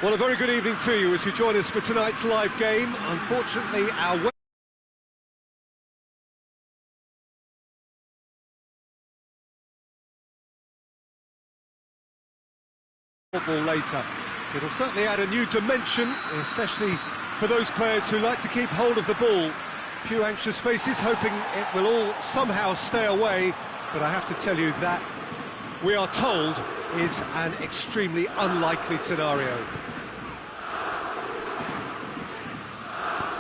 Well, a very good evening to you as you join us for tonight's live game. Unfortunately, our football later. It'll certainly add a new dimension, especially for those players who like to keep hold of the ball. Few anxious faces hoping it will all somehow stay away, but I have to tell you that we are told is an extremely unlikely scenario.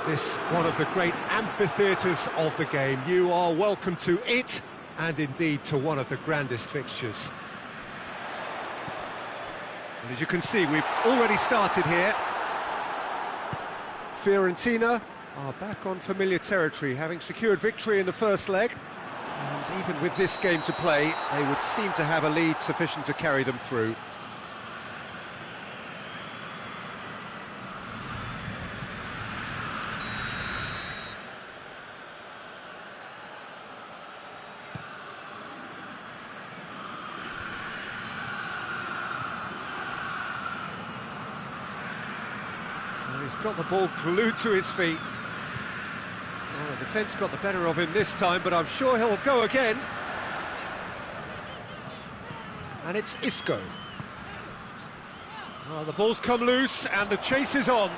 This one of the great amphitheatres of the game. You are welcome to it, and indeed to one of the grandest fixtures. And as you can see, we've already started here. Fiorentina are back on familiar territory, having secured victory in the first leg. And even with this game to play, they would seem to have a lead sufficient to carry them through. He's got the ball glued to his feet. Oh, the defence got the better of him this time, but I'm sure he'll go again. And it's Isco. Oh, the ball's come loose and the chase is on.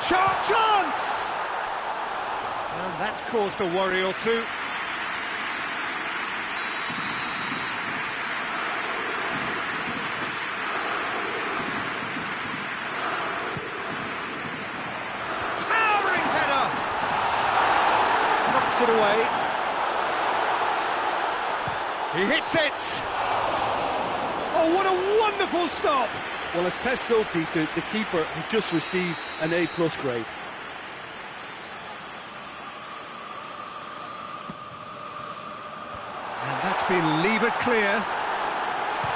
Chance! And that's caused a worry or two. It away. He hits it. Oh, what a wonderful stop. Well, as test go, Peter, the keeper has just received an A+ grade. And that's been levered clear.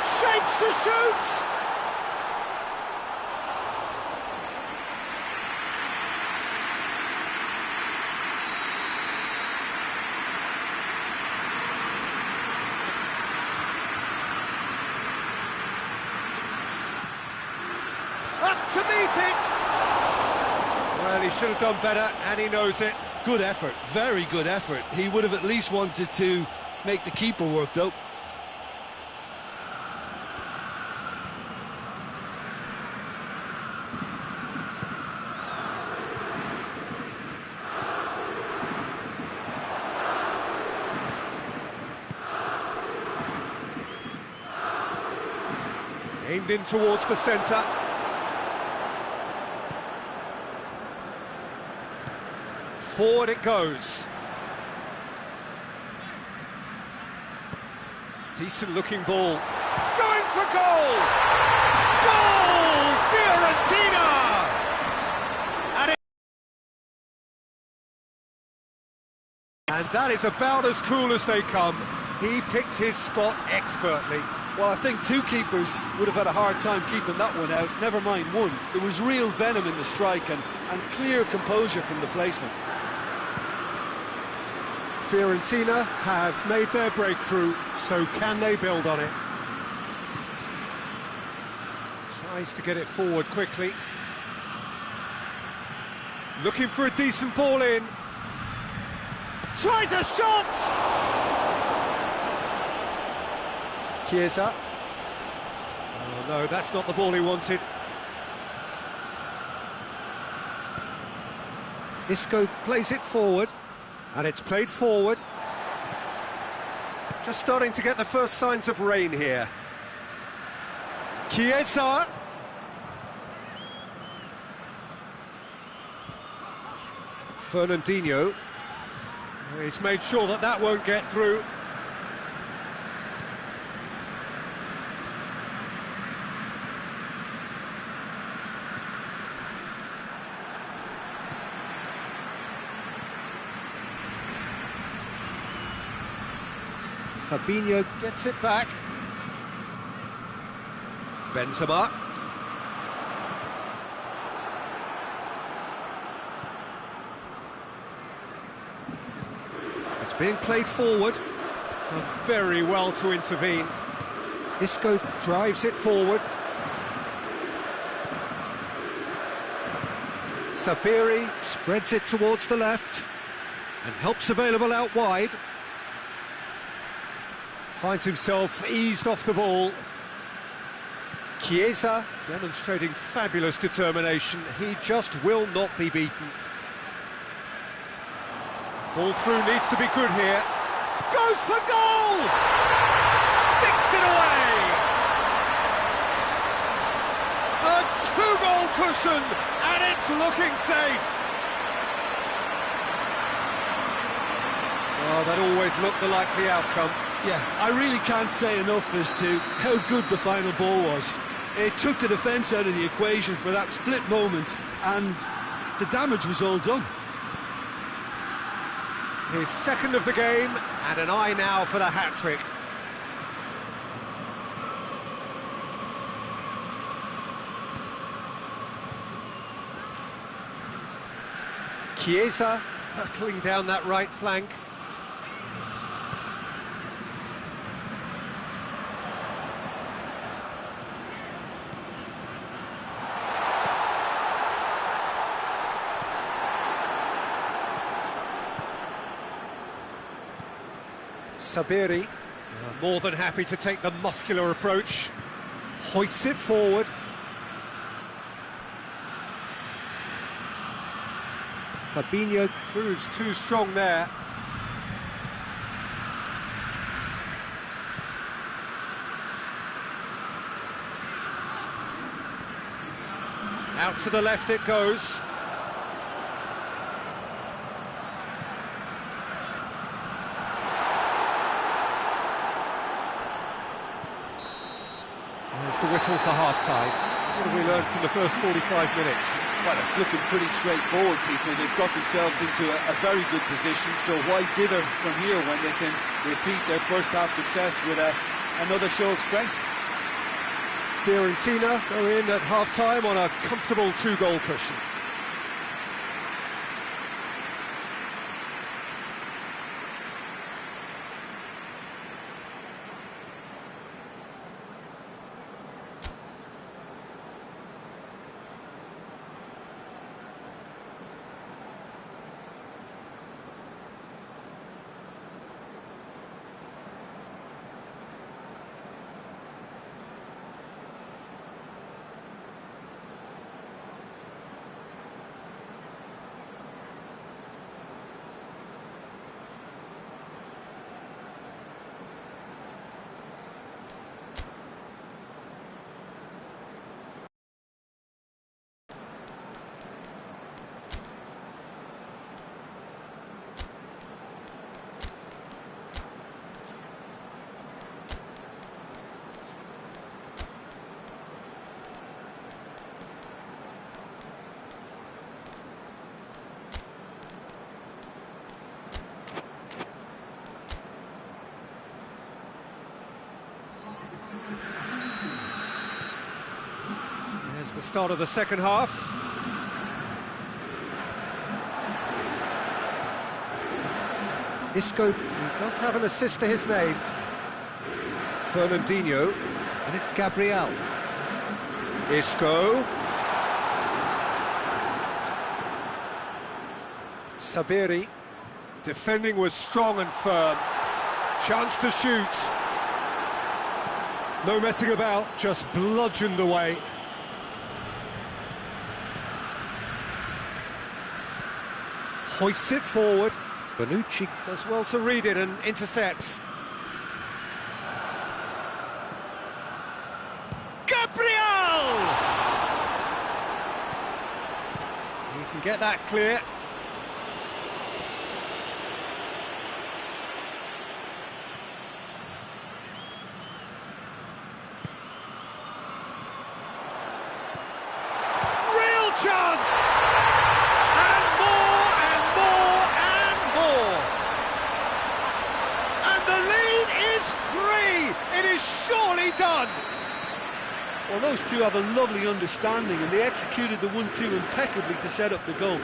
Shapes to shoot. To meet it! Well, he should have done better, and he knows it. Good effort, very good effort. He would have at least wanted to make the keeper work, though. Aimed in towards the centre. Forward it goes. Decent looking ball. Going for goal! Goal! Fiorentina! And that is about as cool as they come. He picked his spot expertly. Well, I think two keepers would have had a hard time keeping that one out, never mind one. There was real venom in the strike and clear composure from the placement. Fiorentina have made their breakthrough, so can they build on it? Tries to get it forward quickly. Looking for a decent ball in. Tries a shot! Chiesa. Oh no, that's not the ball he wanted. Isco plays it forward. And it's played forward. Just starting to get the first signs of rain here. Chiesa. Fernandinho. He's made sure that that won't get through. Fabinho gets it back. Benzema. It's being played forward. Done very well to intervene. Isco drives it forward. Sabiri spreads it towards the left and helps available out wide. Finds himself eased off the ball. Chiesa demonstrating fabulous determination. He just will not be beaten. Ball through needs to be good here. Goes for goal! Sticks it away! A two-goal cushion, and it's looking safe. Oh, that always looked the likely outcome. Yeah, I really can't say enough as to how good the final ball was. It took the defence out of the equation for that split moment, and the damage was all done. His second of the game, and an eye now for the hat-trick. Chiesa hurtling down that right flank. Sabiri, more than happy to take the muscular approach, hoists it forward. Fabinho proves too strong there. Out to the left it goes. There's the whistle for half-time. What have we learned from the first 45 minutes? Well, it's looking pretty straightforward, Peter. They've got themselves into a very good position, so why dither from here when they can repeat their first half success with another show of strength? Fiorentina go in at half-time on a comfortable two-goal cushion. There's the start of the second half. Isco, who does have an assist to his name. Fernandinho, and it's Gabriel. Isco. Sabiri. Defending was strong and firm. Chance to shoot. No messing about, just bludgeoned away. Hoists it forward. Bonucci does well to read it and intercepts. Gabriel! He can get that clear. Real chance! And more and more and more. And the lead is 3. It is surely done. Well, those two have a lovely understanding, and they executed the 1-2 impeccably to set up the goal.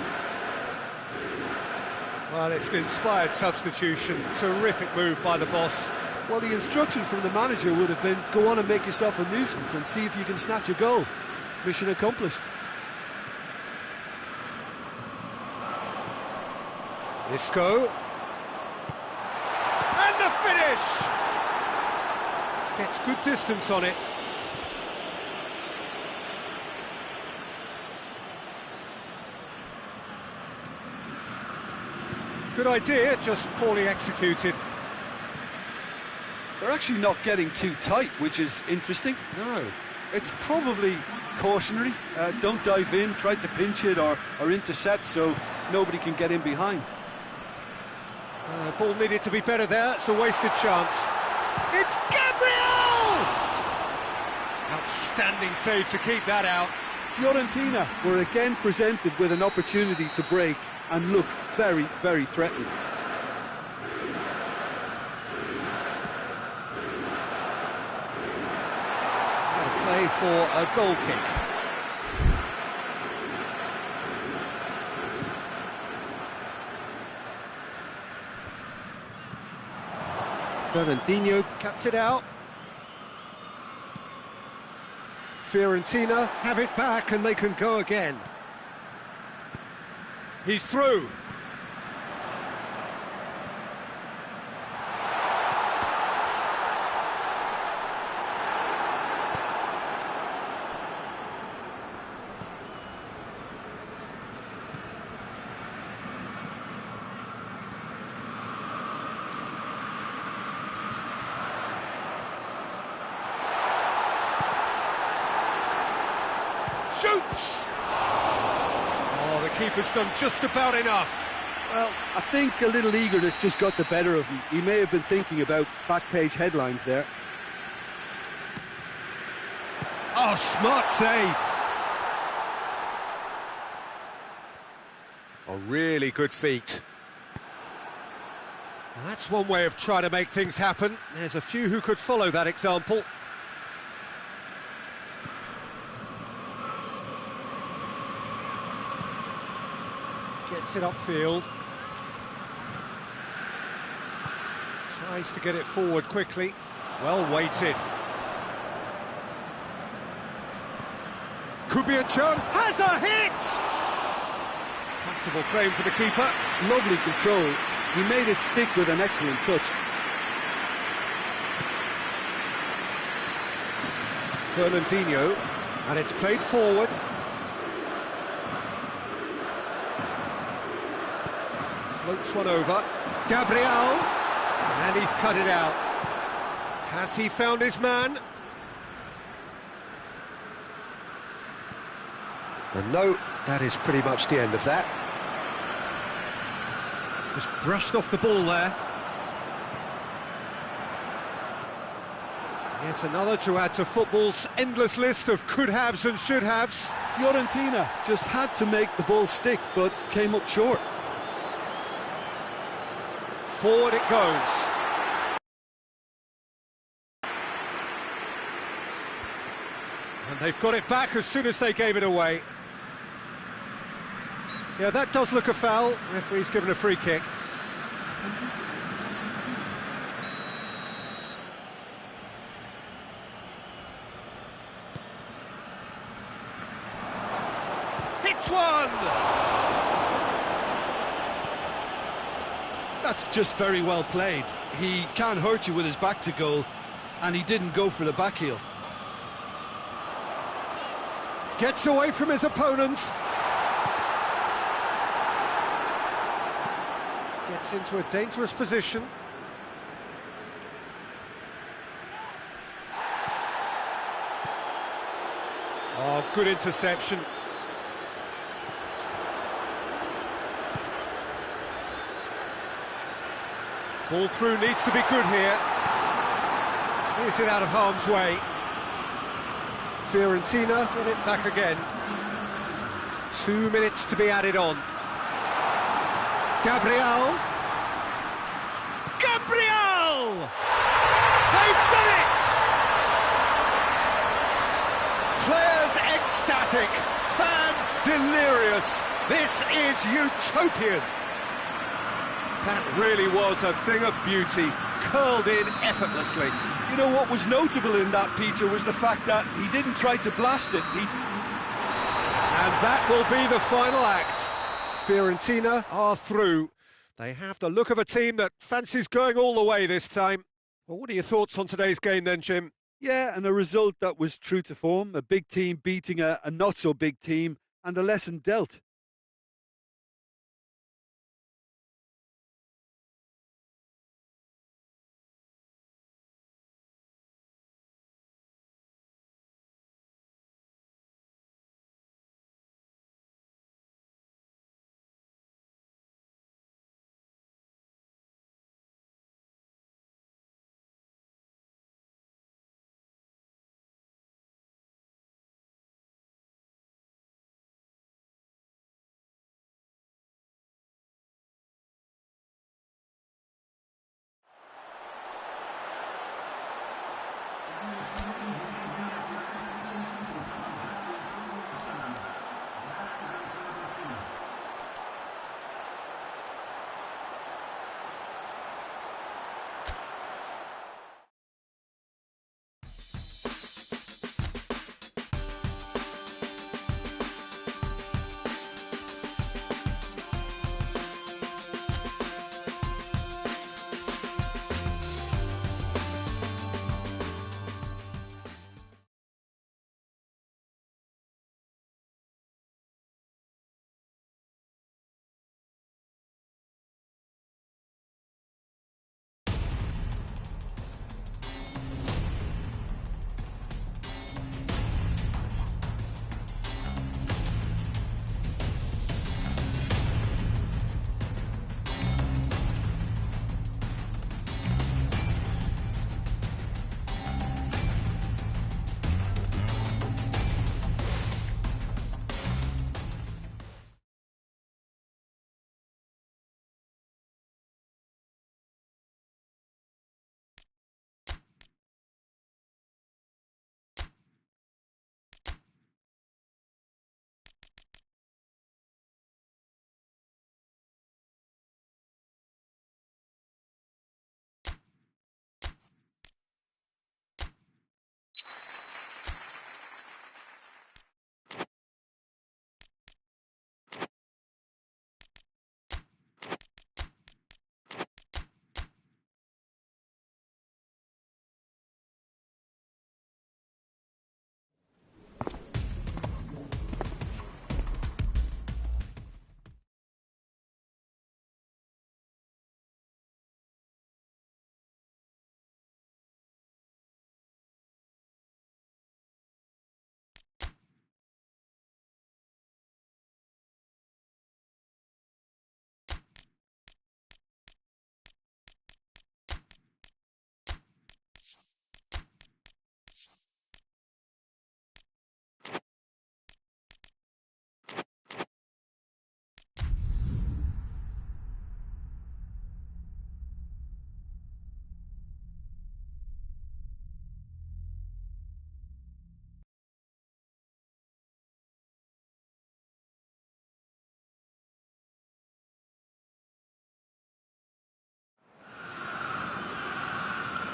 Well, it's an inspired substitution. Terrific move by the boss. Well, the instruction from the manager would have been, go on and make yourself a nuisance and see if you can snatch a goal. Mission accomplished. Isco. And the finish! Gets good distance on it. Good idea, just poorly executed. They're actually not getting too tight, which is interesting. No. It's probably cautionary. Don't dive in, try to pinch it or intercept so nobody can get in behind. Ball needed to be better there, it's a wasted chance. It's Gabriel! Outstanding save to keep that out. Fiorentina were again presented with an opportunity to break and look very, very threatening. Out of play for a goal kick. Fernandinho cuts it out. Fiorentina have it back and they can go again. He's through. Shoots! Oh, the keeper's done just about enough. Well, I think a little eagerness just got the better of him. He may have been thinking about back page headlines there. Oh, smart save. A really good feat. Well, that's one way of trying to make things happen. There's a few who could follow that example. Gets it upfield. Tries to get it forward quickly. Well weighted. Could be a chance. Has a hit! Comfortable claim for the keeper. Lovely control. He made it stick with an excellent touch. Fernandinho. And it's played forward. Floats one over. Gabriel. And he's cut it out. Has he found his man? And no, that is pretty much the end of that. Just brushed off the ball there. Yet another to add to football's endless list of could-haves and should-haves. Fiorentina just had to make the ball stick, but came up short. Forward it goes. And they've got it back as soon as they gave it away. Yeah, that does look a foul. Referee's given a free kick. Hits one! That's just very well played. He can't hurt you with his back to goal, and he didn't go for the back heel. Gets away from his opponents. Gets into a dangerous position. Oh, good interception. Ball through needs to be good here. Clears it out of harm's way. Fiorentina get it back again. 2 minutes to be added on. Gabriel! Gabriel! They've done it! Players ecstatic, fans delirious. This is utopian. That really was a thing of beauty, curled in effortlessly. You know what was notable in that, Peter, was the fact that he didn't try to blast it. And that will be the final act. Fiorentina are through. They have the look of a team that fancies going all the way this time. Well, what are your thoughts on today's game then, Jim? Yeah, and a result that was true to form, a big team beating a not-so-big team, and a lesson dealt.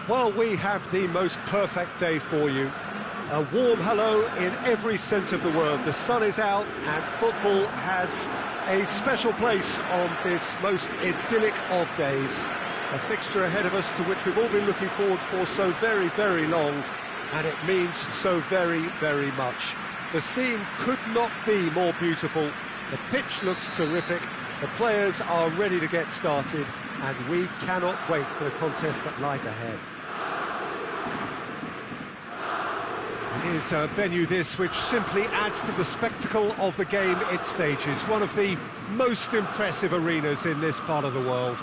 Well, we have the most perfect day for you. A warm hello in every sense of the word. The sun is out and football has a special place on this most idyllic of days. A fixture ahead of us to which we've all been looking forward for so very, very long, and it means so very, very much. The scene could not be more beautiful. The pitch looks terrific. The players are ready to get started, and we cannot wait for the contest that lies ahead. It is a venue this which simply adds to the spectacle of the game it stages. One of the most impressive arenas in this part of the world.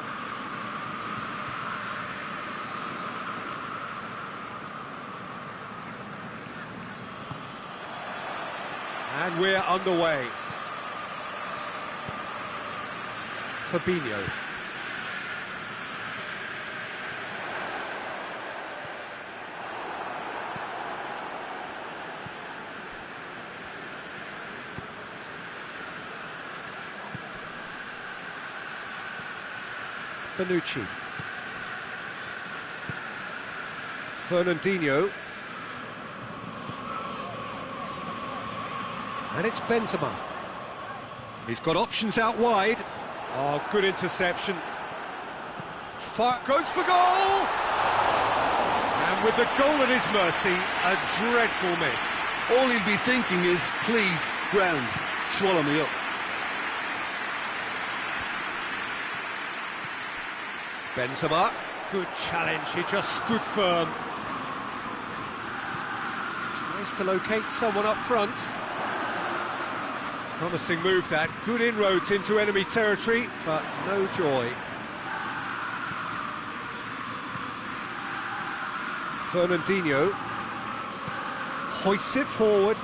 And we're underway. Fabinho. Bonucci. Fernandinho. And it's Benzema. He's got options out wide. Oh, good interception. Goes for goal! And with the goal at his mercy, a dreadful miss. All he'll be thinking is, please, ground, swallow me up. Benzema, good challenge, he just stood firm. Tries to locate someone up front. Promising move that, good inroads into enemy territory, but no joy. Fernandinho hoists it forward.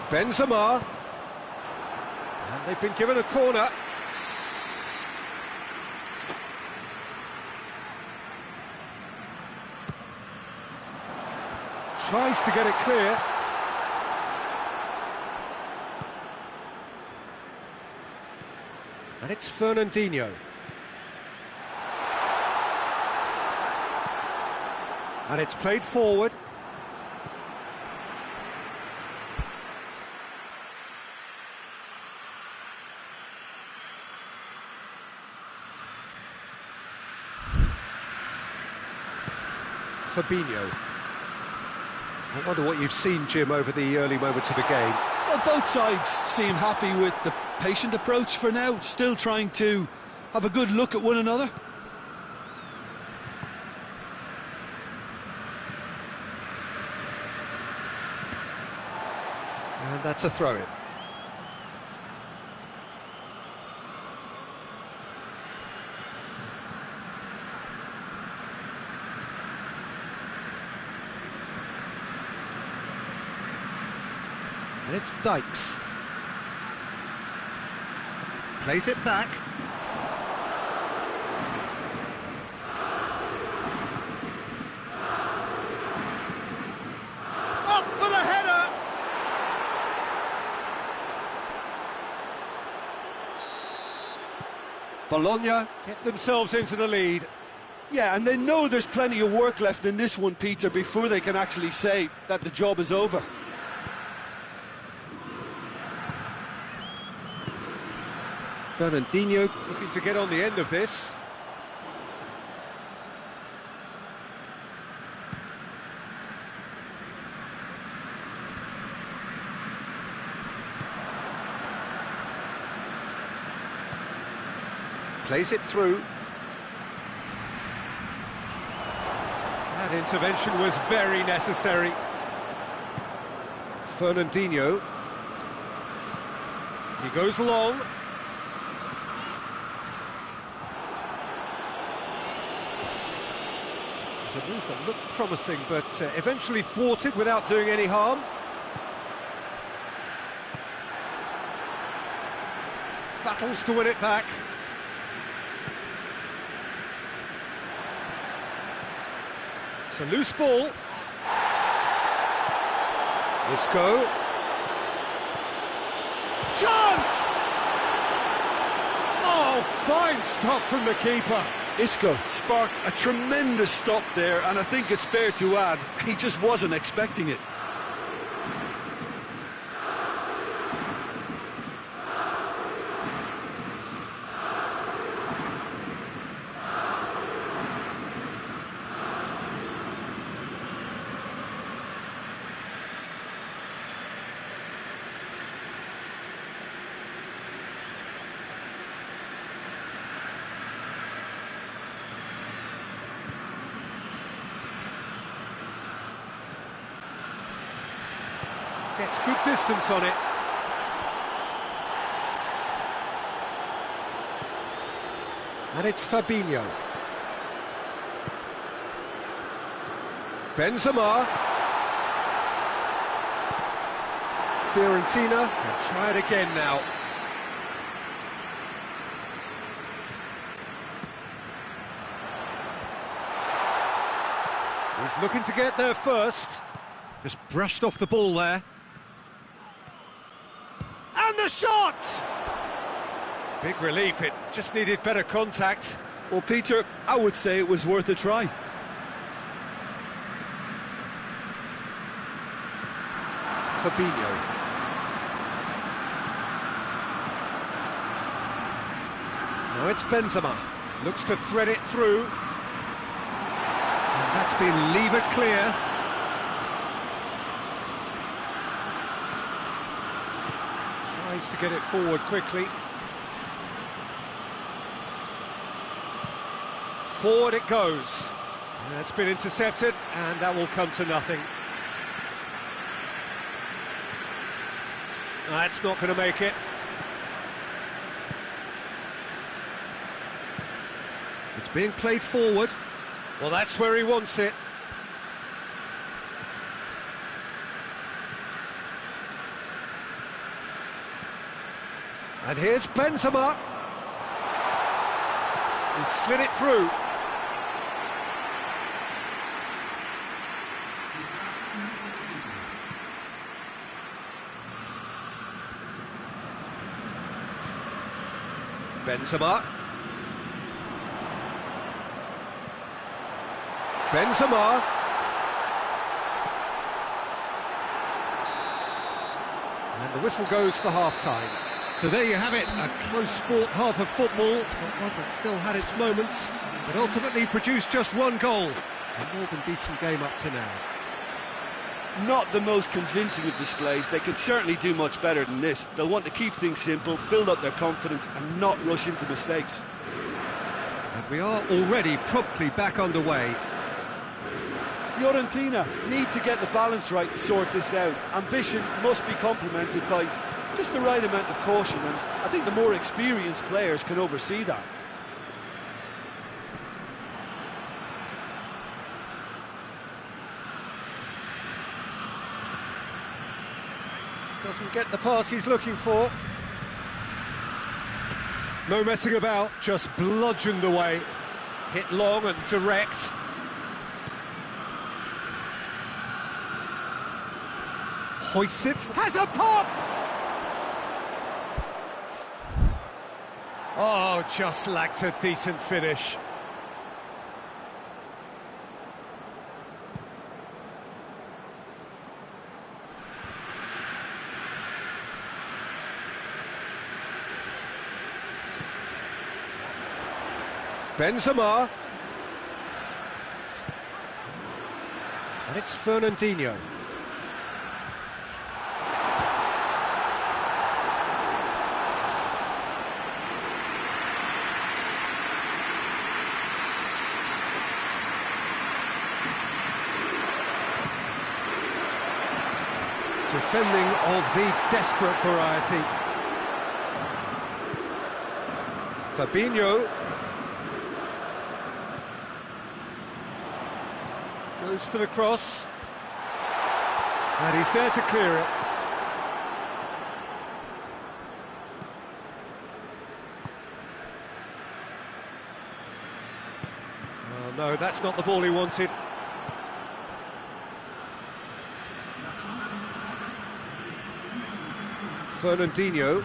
Benzema, and they've been given a corner. Tries to get it clear. And it's Fernandinho. And it's played forward. Fabinho. I wonder what you've seen, Jim, over the early moments of the game. Well, both sides seem happy with the patient approach for now, still trying to have a good look at one another. And that's a throw-in. And it's Dykes. Plays it back. Up for the header! Bologna get themselves into the lead. Yeah, and they know there's plenty of work left in this one, Peter, before they can actually say that the job is over. Fernandinho looking to get on the end of this. Plays it through. That intervention was very necessary. Fernandinho. He goes long. It's a move that looked promising, but eventually thwarted without doing any harm. Battles to win it back. It's a loose ball. Isco. Chance! Oh, fine stop from the keeper. Isco sparked a tremendous stop there, and I think it's fair to add, he just wasn't expecting it. Gets good distance on it. And it's Fabinho. Benzema. Fiorentina can try it again now. He's looking to get there first. Just brushed off the ball there. And the shot! Big relief, it just needed better contact. Well, Peter, I would say it was worth a try. Fabinho. Now it's Benzema. Looks to thread it through. And that's been levered clear. Tries to get it forward quickly. Forward it goes. That's been intercepted, and that will come to nothing. That's not going to make it. It's being played forward. Well, that's where he wants it. And here's Benzema. He slid it through. Benzema. Benzema. And the whistle goes for half-time. So there you have it, a close-fought half of football, but one that still had its moments, but ultimately produced just one goal. It's a more than decent game up to now. Not the most convincing of displays. They could certainly do much better than this. They'll want to keep things simple, build up their confidence and not rush into mistakes. And we are already promptly back underway. Fiorentina need to get the balance right to sort this out. Ambition must be complemented by just the right amount of caution, and I think the more experienced players can oversee that. Doesn't get the pass he's looking for. No messing about, just bludgeoned away. Hit long and direct. Hoysif has a pop! Oh, just lacked a decent finish. Benzema. And it's Fernandinho. Defending of the desperate variety. Fabinho. Goes for the cross. And he's there to clear it. Oh no, that's not the ball he wanted. Fernandinho.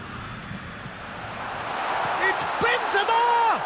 It's Benzema!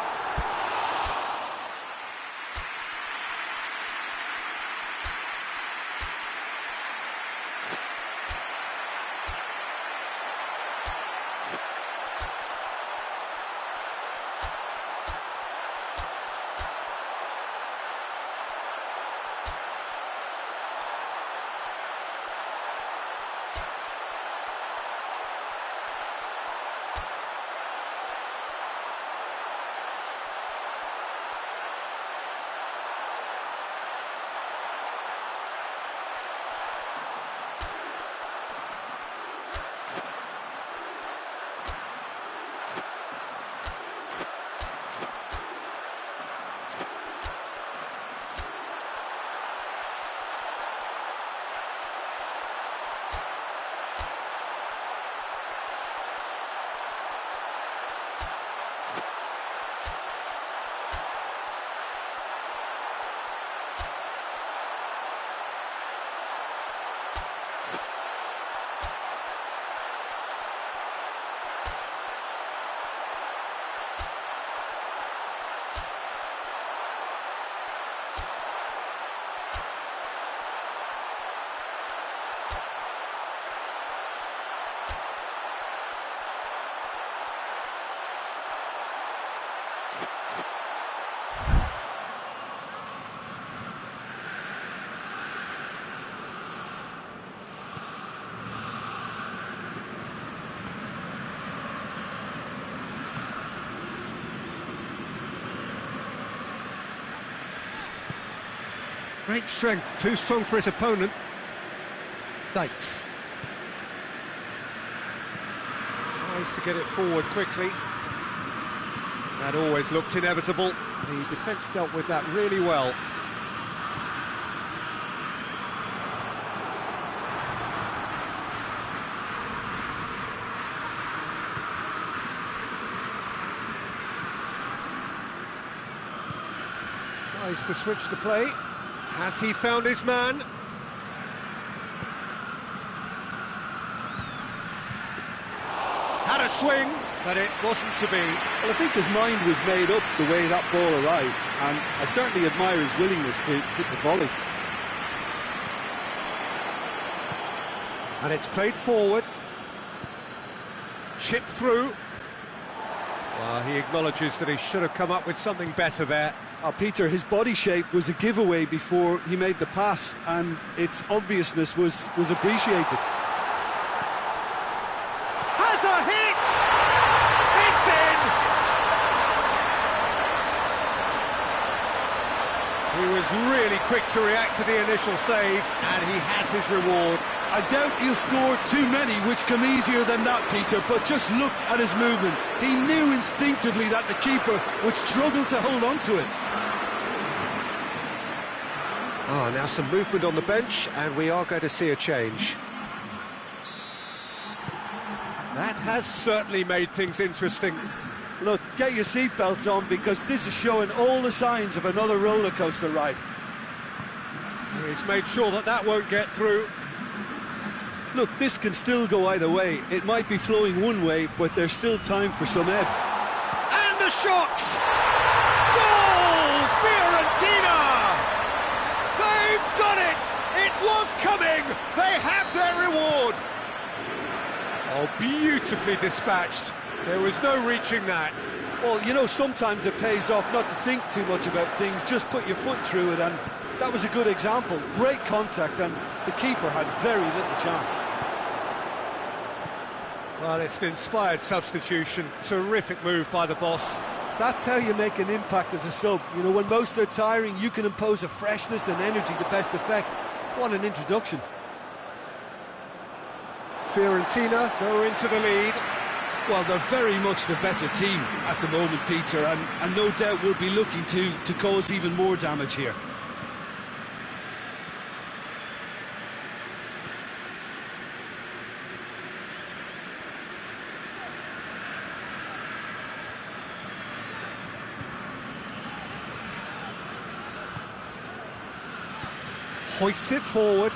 Great strength, too strong for his opponent. Dykes. Tries to get it forward quickly. That always looked inevitable. The defence dealt with that really well. Tries to switch the play. Has he found his man? Had a swing, but it wasn't to be. Well, I think his mind was made up the way that ball arrived, and I certainly admire his willingness to hit the volley. And it's played forward. Chipped through. Well, he acknowledges that he should have come up with something better there. Peter, his body shape was a giveaway before he made the pass, and its obviousness was appreciated. Has a hit! It's in! He was really quick to react to the initial save, and he has his reward. I doubt he'll score too many which come easier than that, Peter, but just look at his movement. He knew instinctively that the keeper would struggle to hold on to it. Now some movement on the bench, and we are going to see a change. That has certainly made things interesting. Look, get your seatbelts on, because this is showing all the signs of another roller coaster ride. He's made sure that that won't get through. Look, this can still go either way. It might be flowing one way, but there's still time for some ebb. And the shot! Goal! Fiorentina! They've done it! It was coming! They have their reward! Oh, beautifully dispatched. There was no reaching that. Well, you know, sometimes it pays off not to think too much about things, just put your foot through it, and that was a good example. Great contact, and the keeper had very little chance. Well, it's an inspired substitution. Terrific move by the boss. That's how you make an impact as a sub. You know, when most are tiring, you can impose a freshness and energy to best effect. What an introduction. Fiorentina go into the lead. Well, they're very much the better team at the moment, Peter, and no doubt will be looking to cause even more damage here. Hoists it forward.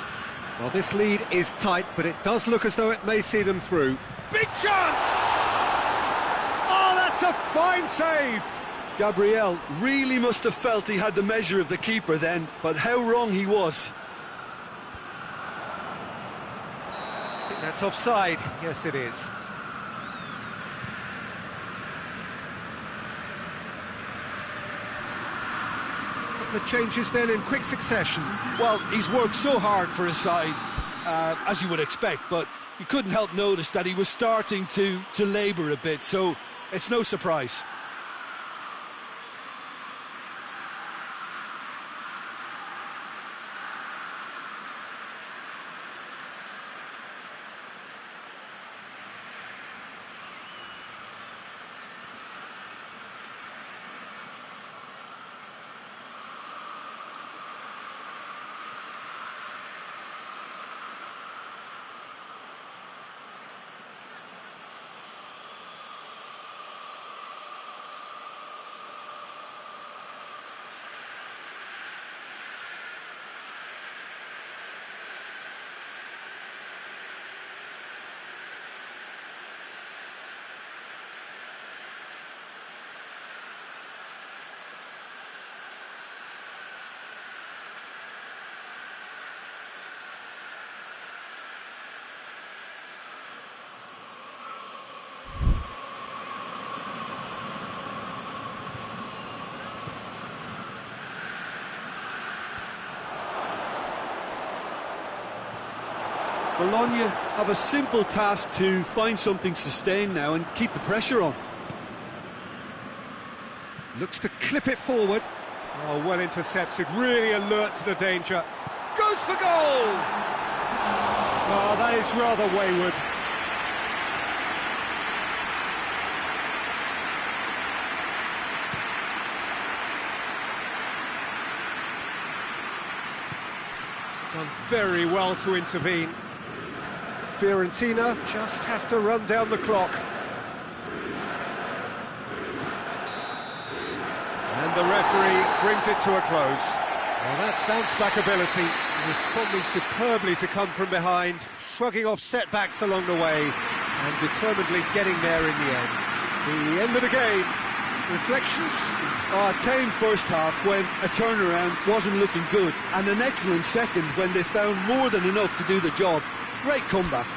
Well, this lead is tight, but it does look as though it may see them through. Big chance! Oh, that's a fine save! Gabriel really must have felt he had the measure of the keeper then, but how wrong he was. I think that's offside. Yes, it is. The changes then in quick succession. Well, he's worked so hard for his side, as you would expect, but you couldn't help notice that he was starting to labour a bit, so it's no surprise. Bologna have a simple task to find something sustained now and keep the pressure on. Looks to clip it forward. Oh, well intercepted, really alert to the danger. Goes for goal! Oh, that is rather wayward. Done very well to intervene. Fiorentina just have to run down the clock. And the referee brings it to a close. Well, that's bounce-back ability, responding superbly to come from behind, shrugging off setbacks along the way, and determinedly getting there in the end. The end of the game. Reflections? Oh, a tame first half when a turnaround wasn't looking good, and an excellent second when they found more than enough to do the job. Great comeback.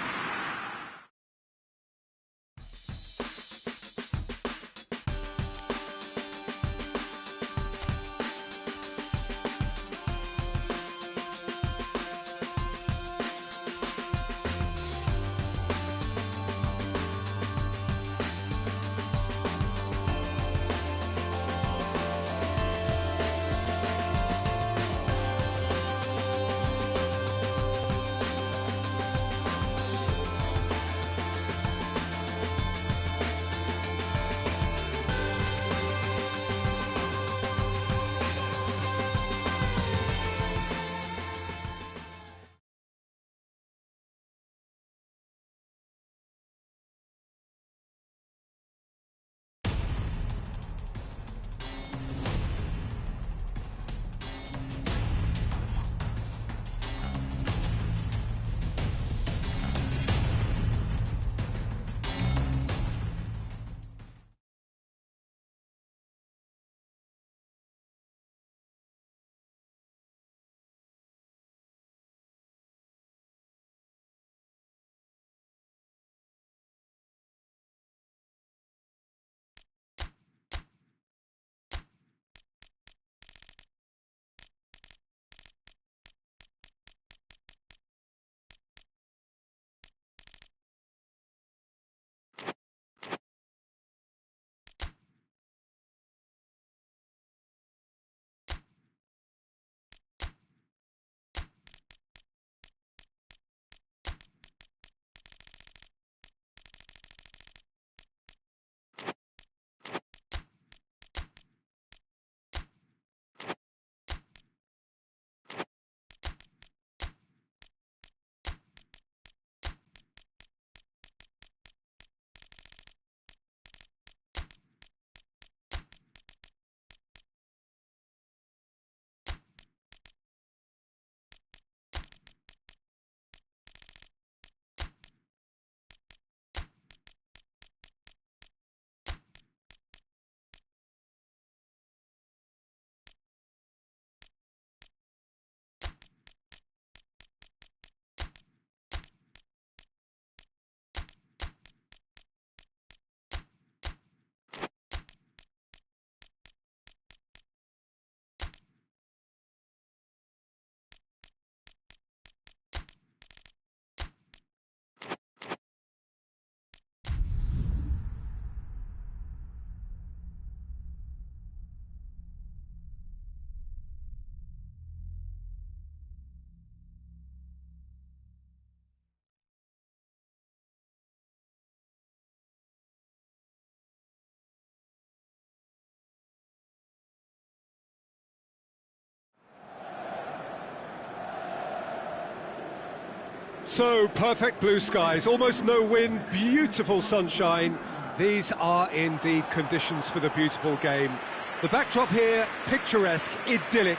So, perfect blue skies, almost no wind, beautiful sunshine. These are indeed conditions for the beautiful game. The backdrop here, picturesque, idyllic.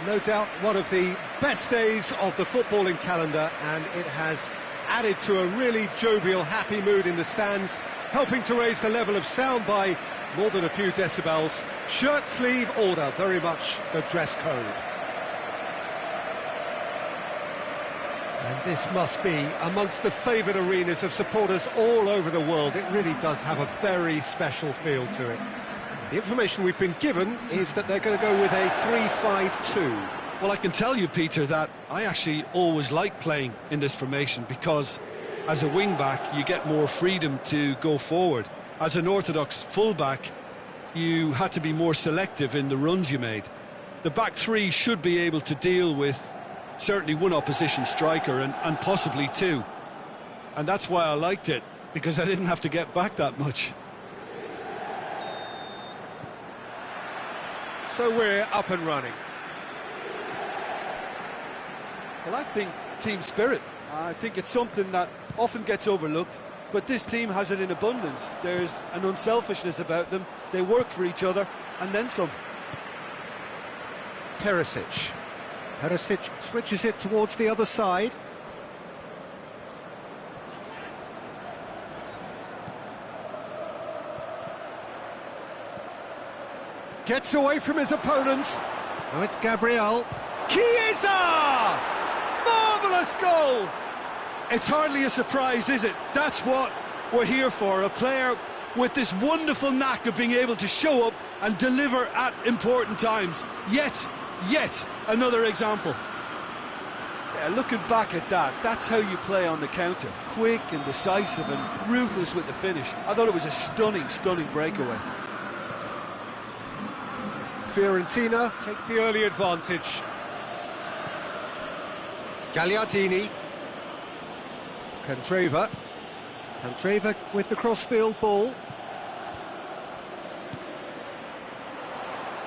No doubt one of the best days of the footballing calendar, and it has added to a really jovial, happy mood in the stands, helping to raise the level of sound by more than a few decibels. Shirt sleeve order, very much the dress code. And this must be amongst the favoured arenas of supporters all over the world. It really does have a very special feel to it. The information we've been given is that they're going to go with a 3-5-2. Well, I can tell you, Peter, that I actually always like playing in this formation because as a wing-back, you get more freedom to go forward. As an orthodox full-back, you had to be more selective in the runs you made. the back three should be able to deal with certainly one opposition striker and possibly two. And that's why I liked it, because I didn't have to get back that much. So we're up and running. Well, I think team spirit. I think it's something that often gets overlooked, but this team has it in abundance. There's an unselfishness about them. They work for each other, and then some. Perisic. Perisic switches it towards the other side. Gets away from his opponents. Now it's Gabriel. Chiesa! Marvellous goal! It's hardly a surprise, is it? That's what we're here for, a player with this wonderful knack of being able to show up and deliver at important times. Yet another example. Yeah, looking back at that, that's how you play on the counter. Quick and decisive and ruthless with the finish. I thought it was a stunning breakaway. Fiorentina take the early advantage. Gagliardini. Candreva with the crossfield ball.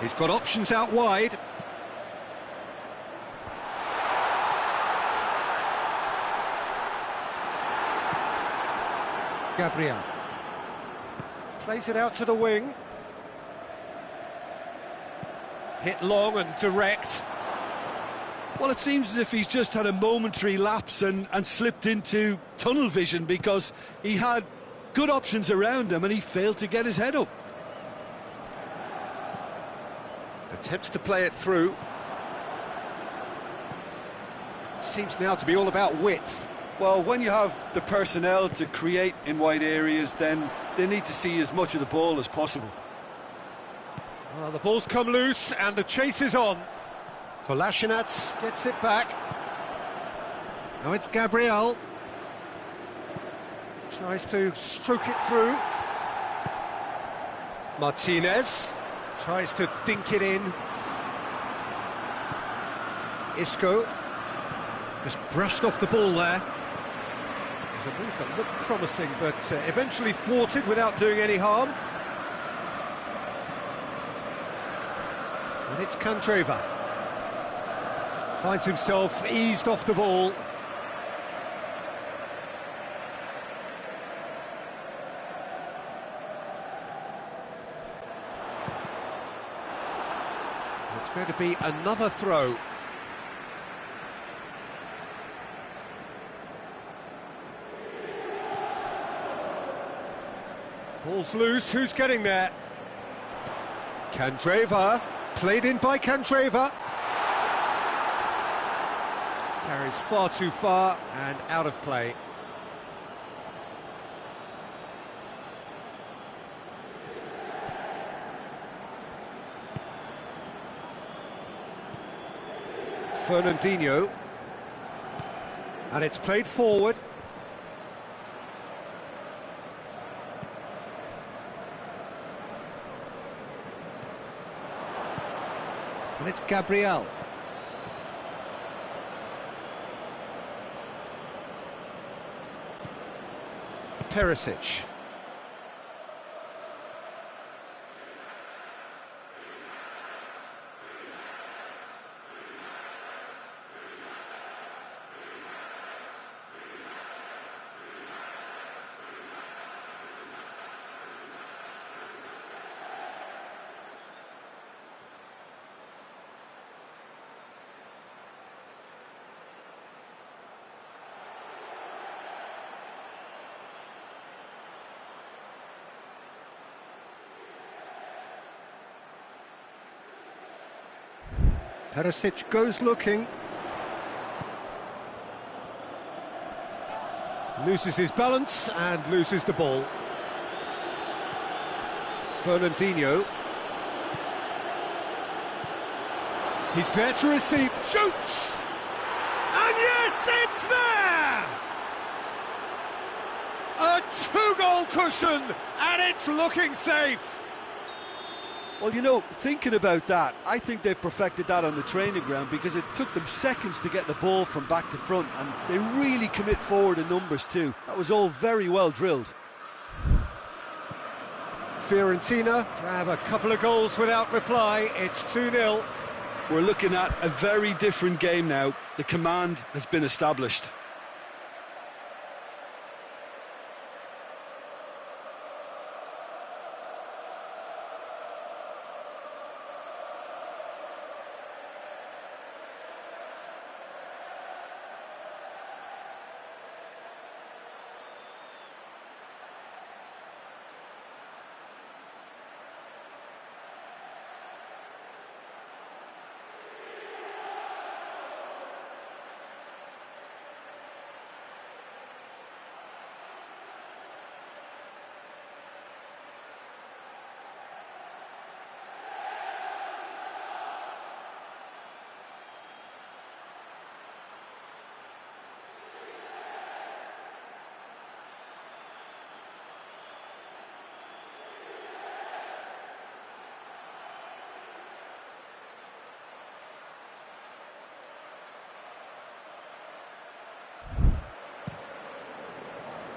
He's got options out wide. Gabriel plays it out to the wing. Hit long and direct. Well, it seems as if he's just had a momentary lapse and slipped into tunnel vision, because he had good options around him and he failed to get his head up. Attempts to play it through. Seems now to be all about width. Well, when you have the personnel to create in wide areas, then they need to see as much of the ball as possible. Well, the ball's come loose and the chase is on. Kolasinac gets it back. Now it's Gabriel. Tries to stroke it through. Martinez tries to dink it in. Isco just brushed off the ball there. It was a move that looked promising, but eventually thwarted without doing any harm. And it's Candreva. Finds himself eased off the ball. It's going to be another throw. Ball's loose, who's getting there? Candreva, played in by Candreva. Carries far too far and out of play. Fernandinho. And it's played forward. And it's Gabriel. Perisic. Perisic goes looking. Loses his balance and loses the ball. Fernandinho. He's there to receive. Shoots! And yes, it's there! A two-goal cushion, and it's looking safe. Well, you know, thinking about that, I think they've perfected that on the training ground, because it took them seconds to get the ball from back to front, and they really commit forward in numbers too. That was all very well drilled. Fiorentina grab a couple of goals without reply. It's 2-0. We're looking at a very different game now. The command has been established.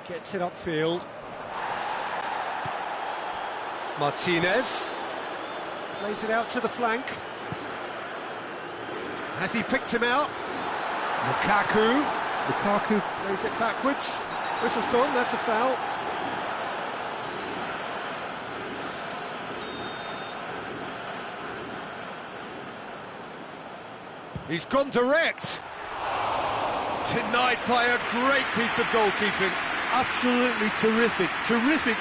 Gets it upfield. Martinez plays it out to the flank. Has he picked him out? Lukaku plays it backwards. Whistle's gone, that's a foul. He's gone direct. Denied by a great piece of goalkeeping. Absolutely terrific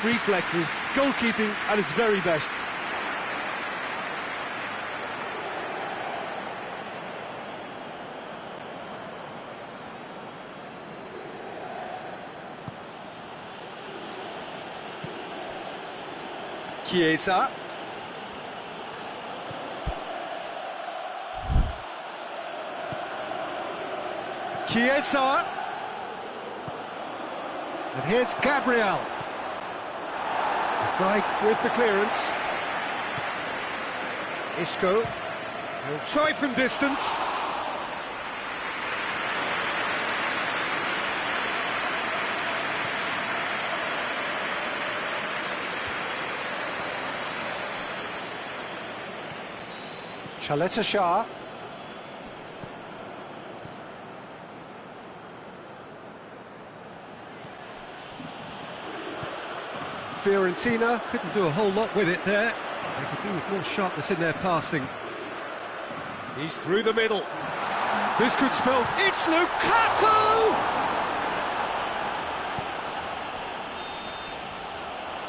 reflexes, goalkeeping at its very best. Chiesa. And here's Gabriel. Frey with the clearance. Isco will try from distance. Chaleta Shah. Fiorentina couldn't do a whole lot with it there. They could do with more sharpness in their passing. He's through the middle. This could spell... It's Lukaku!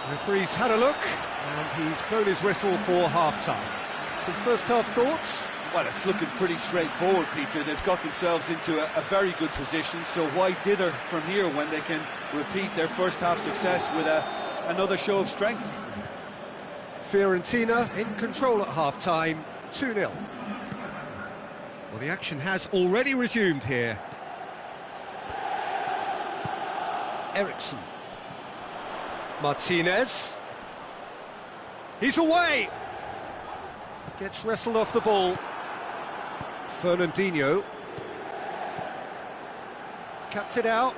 The referee's had a look, and he's blown his whistle for half-time. Some first-half thoughts? Well, it's looking pretty straightforward, Peter. They've got themselves into a very good position, so why dither from here when they can repeat their first-half success with another show of strength? Fiorentina in control at half-time, 2-0. Well, the action has already resumed here. Eriksson. Martinez. He's away! Gets wrestled off the ball. Fernandinho. Cuts it out.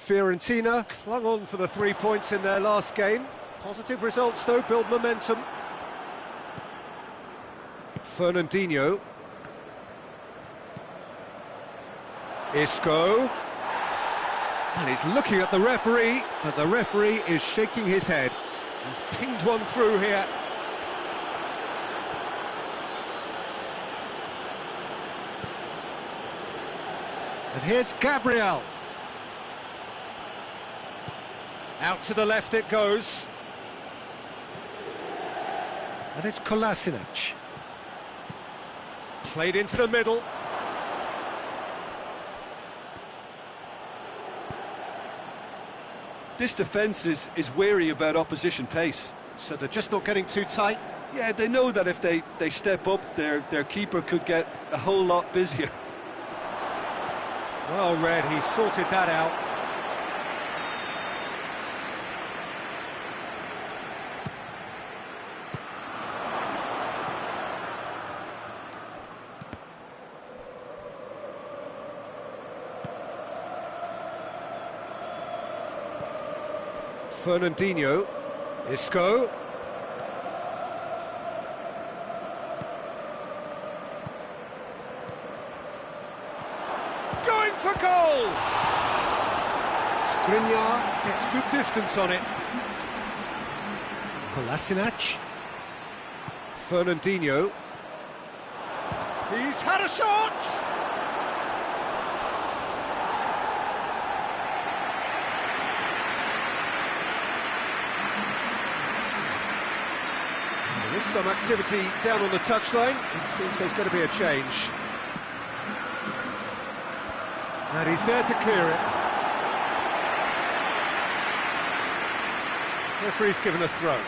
Fiorentina clung on for the 3 points in their last game. Positive results, though, build momentum. Fernandinho. Isco. And he's looking at the referee, but the referee is shaking his head. He's pinged one through here. And here's Gabriel. Out to the left it goes. And it's Kolasinac. Played into the middle. This defence is wary about opposition pace. So they're just not getting too tight. Yeah, they know that if they step up, their keeper could get a whole lot busier. Well read, he sorted that out. Fernandinho, Isco. Going for goal! Skriniar gets good distance on it. Kolasinac. Fernandinho. He's had a shot! There is some activity down on the touchline. It seems there's going to be a change. And he's there to clear it. Referee's given a throw.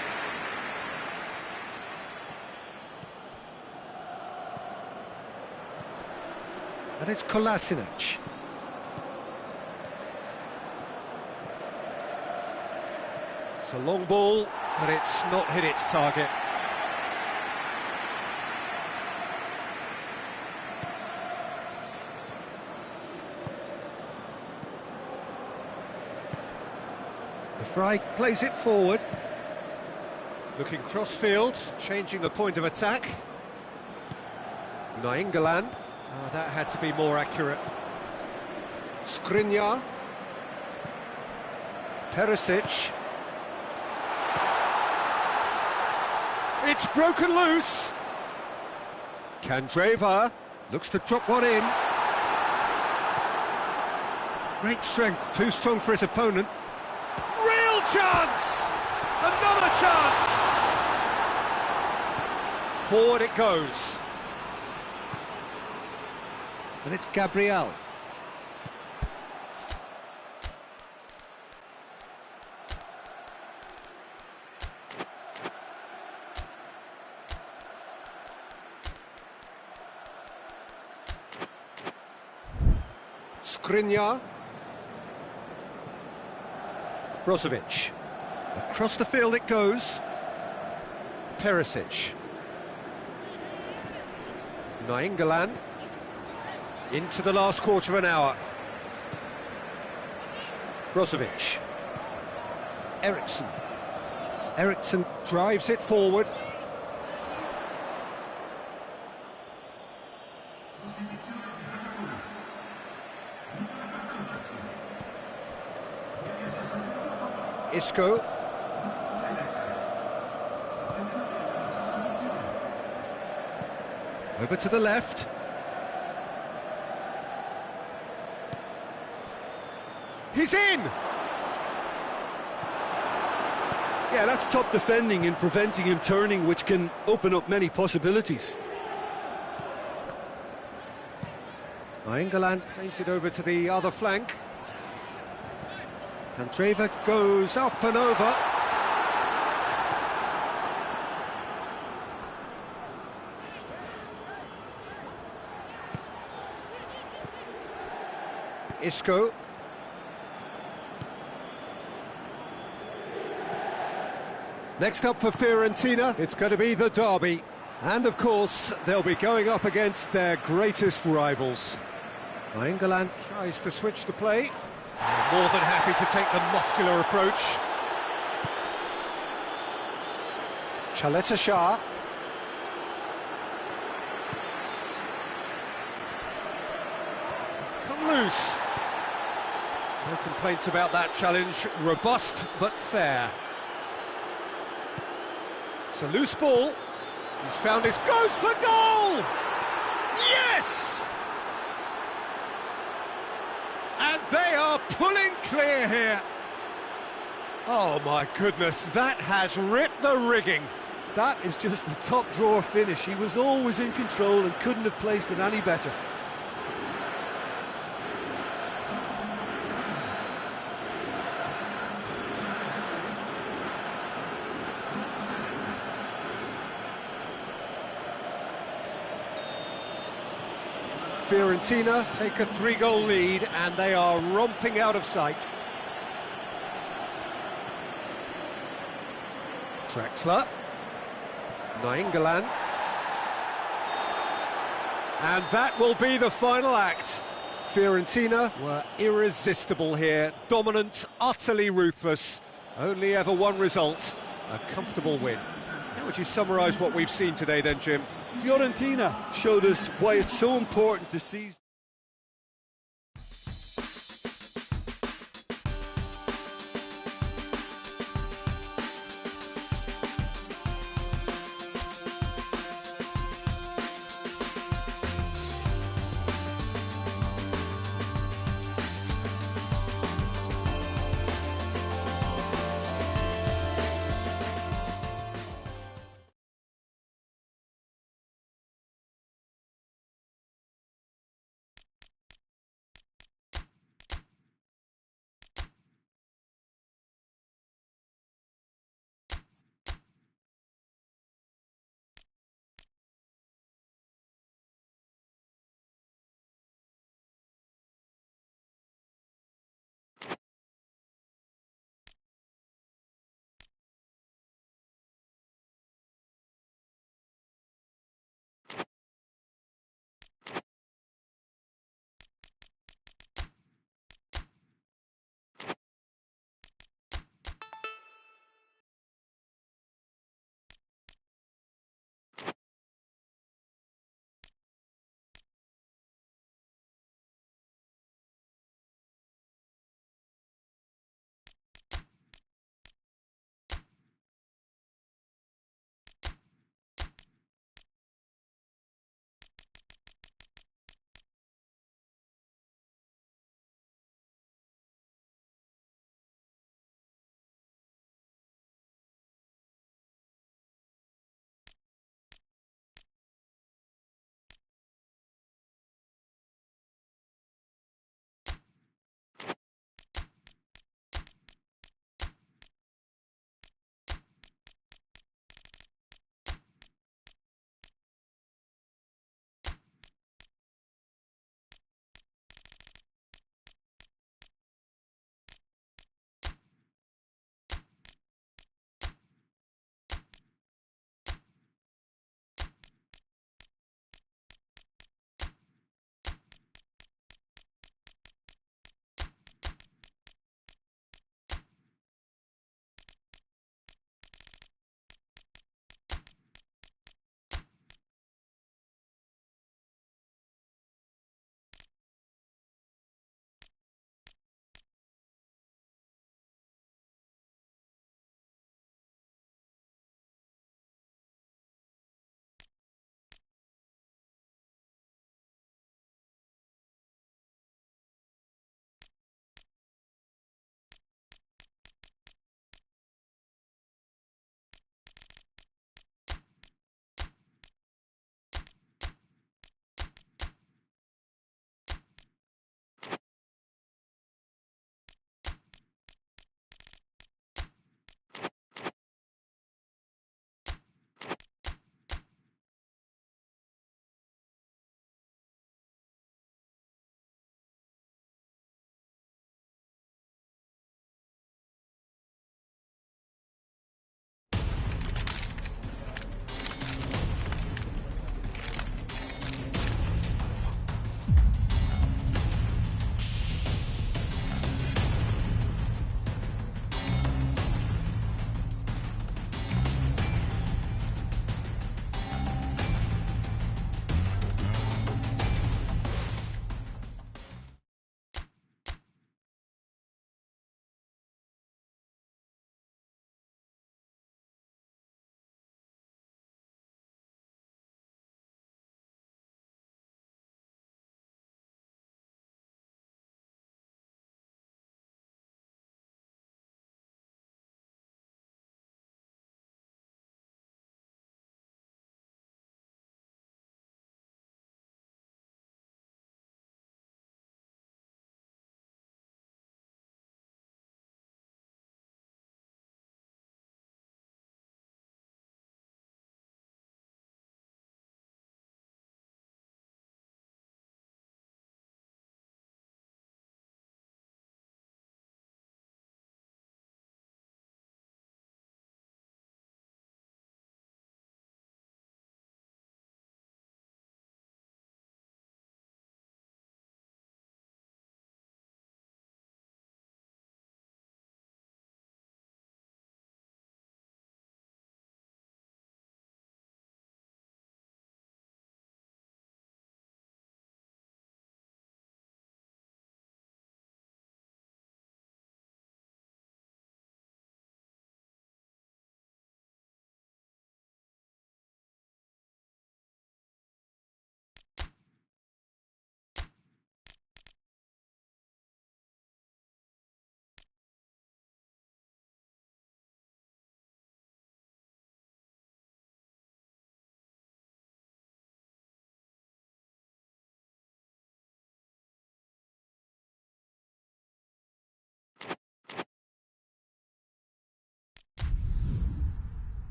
And it's Kolasinac. It's a long ball, but it's not hit its target. De Vrij plays it forward. Looking cross-field, changing the point of attack. Nainggolan. Oh, that had to be more accurate. Skriniar. Perisic. It's broken loose. Candreva looks to drop one in. Great strength, too strong for his opponent. Real chance! Another chance! Forward it goes. And it's Gabriel. Skriniar. Brozovic. Across the field it goes. Perisic. Nainggolan. Into the last quarter of an hour. Brozovic. Eriksson. Eriksson drives it forward. Isco. Over to the left. He's in! Yeah, that's top defending and preventing him turning, which can open up many possibilities. Nainggolan plays it over to the other flank. Candreva goes up and over. Isco. Next up for Fiorentina, it's going to be the derby. And of course, they'll be going up against their greatest rivals. Nainggolan tries to switch the play. More than happy to take the muscular approach. Chaleta Shah. It's come loose. No complaints about that challenge. Robust but fair. It's a loose ball. He's found his... Goes for goal! Yes! And they are pulling clear here. Oh my goodness, that has ripped the rigging. That is just the top drawer finish. He was always in control and couldn't have placed it any better. Fiorentina take a 3-goal lead and they are romping out of sight. Draxler. Nainggolan. And that will be the final act. Fiorentina were irresistible here, dominant, utterly ruthless, Only ever one result, a comfortable win. How would you summarise what we've seen today then, Jim? Fiorentina showed us why it's so important to seize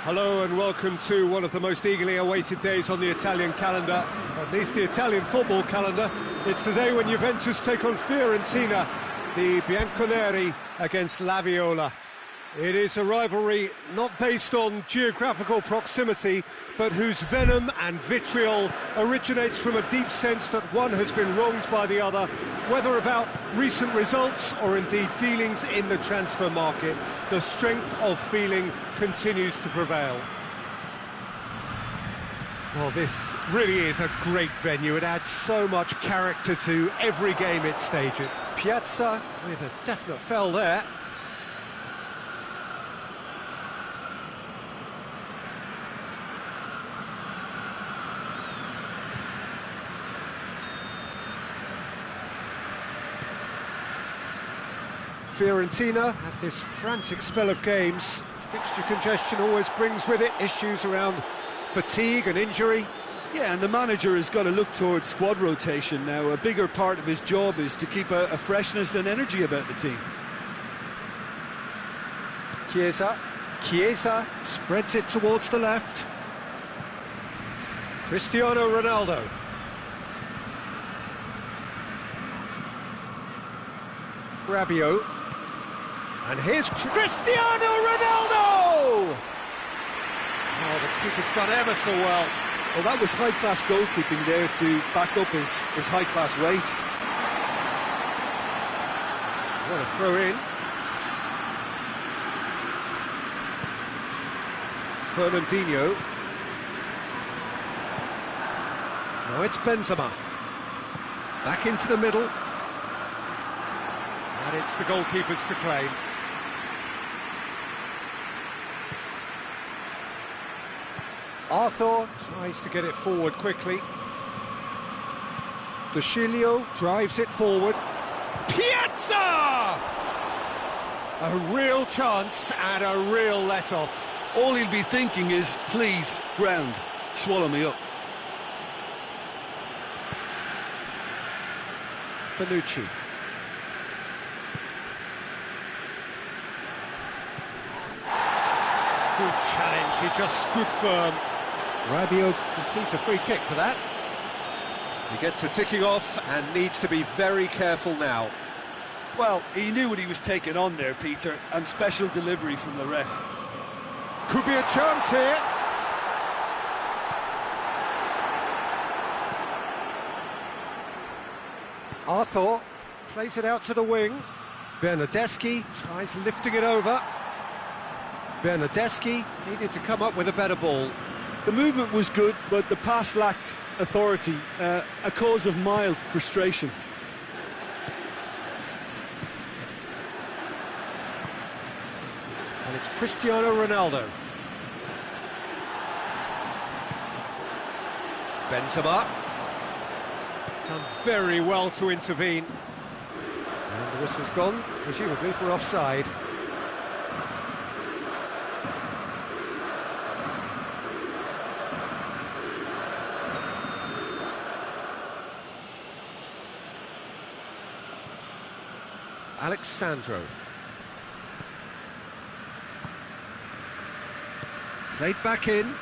Hello and welcome to one of the most eagerly awaited days on the Italian calendar, at least the Italian football calendar. It's the day when Juventus take on Fiorentina, the Bianconeri against La Viola. It is a rivalry not based on geographical proximity, but whose venom and vitriol originates from a deep sense that one has been wronged by the other, whether about recent results or indeed dealings in the transfer market. The strength of feeling continues to prevail. Well, this really is a great venue. It adds so much character to every game it stages. Piazza with a definite foul there. Fiorentina have this frantic spell of games. Fixture congestion always brings with it issues around fatigue and injury. Yeah, and the manager has got to look towards squad rotation now. A bigger part of his job is to keep a freshness and energy about the team. Chiesa spreads it towards the left. Cristiano Ronaldo. Rabiot. And here's Cristiano Ronaldo! Oh, the keeper's done ever so well. Well, that was high-class goalkeeping there to back up his high-class wage. What a throw in. Fernandinho. Now it's Benzema. Back into the middle. And it's the goalkeepers to claim. Arthur tries to get it forward quickly. De Sciglio drives it forward. Piazza! A real chance and a real let-off. All he'll be thinking is, please, ground, swallow me up. Bonucci. Good challenge, he just stood firm. Rabiot concedes a free kick for that. He gets the ticking off and needs to be very careful now. Well, he knew what he was taking on there, Peter, and special delivery from the ref. Could be a chance here. Arthur plays it out to the wing. Bernardeschi tries lifting it over. Bernardeschi needed to come up with a better ball. The movement was good, but the pass lacked authority, a cause of mild frustration. And it's Cristiano Ronaldo. Benzema. Done very well to intervene. And the whistle's gone, presumably for offside. Alexandro. Played back in.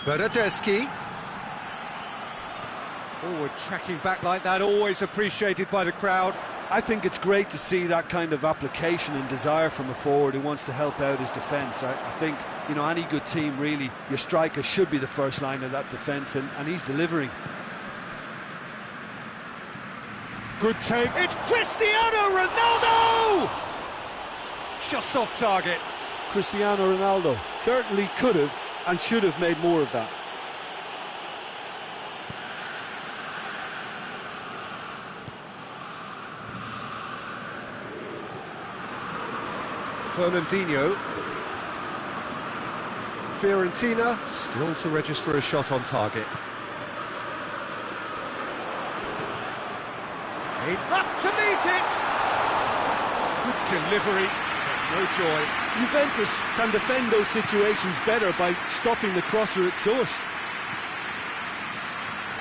Bernardeschi. Forward tracking back like that, always appreciated by the crowd. I think it's great to see that kind of application and desire from a forward who wants to help out his defence. I think, you know, any good team, really, your striker should be the first line of that defence, and he's delivering. Good take. It's Cristiano Ronaldo! Just off target. Cristiano Ronaldo certainly could have and should have made more of that. Fernandinho. Fiorentina still to register a shot on target. Up to meet it! Good delivery, but no joy. Juventus can defend those situations better by stopping the crosser at source.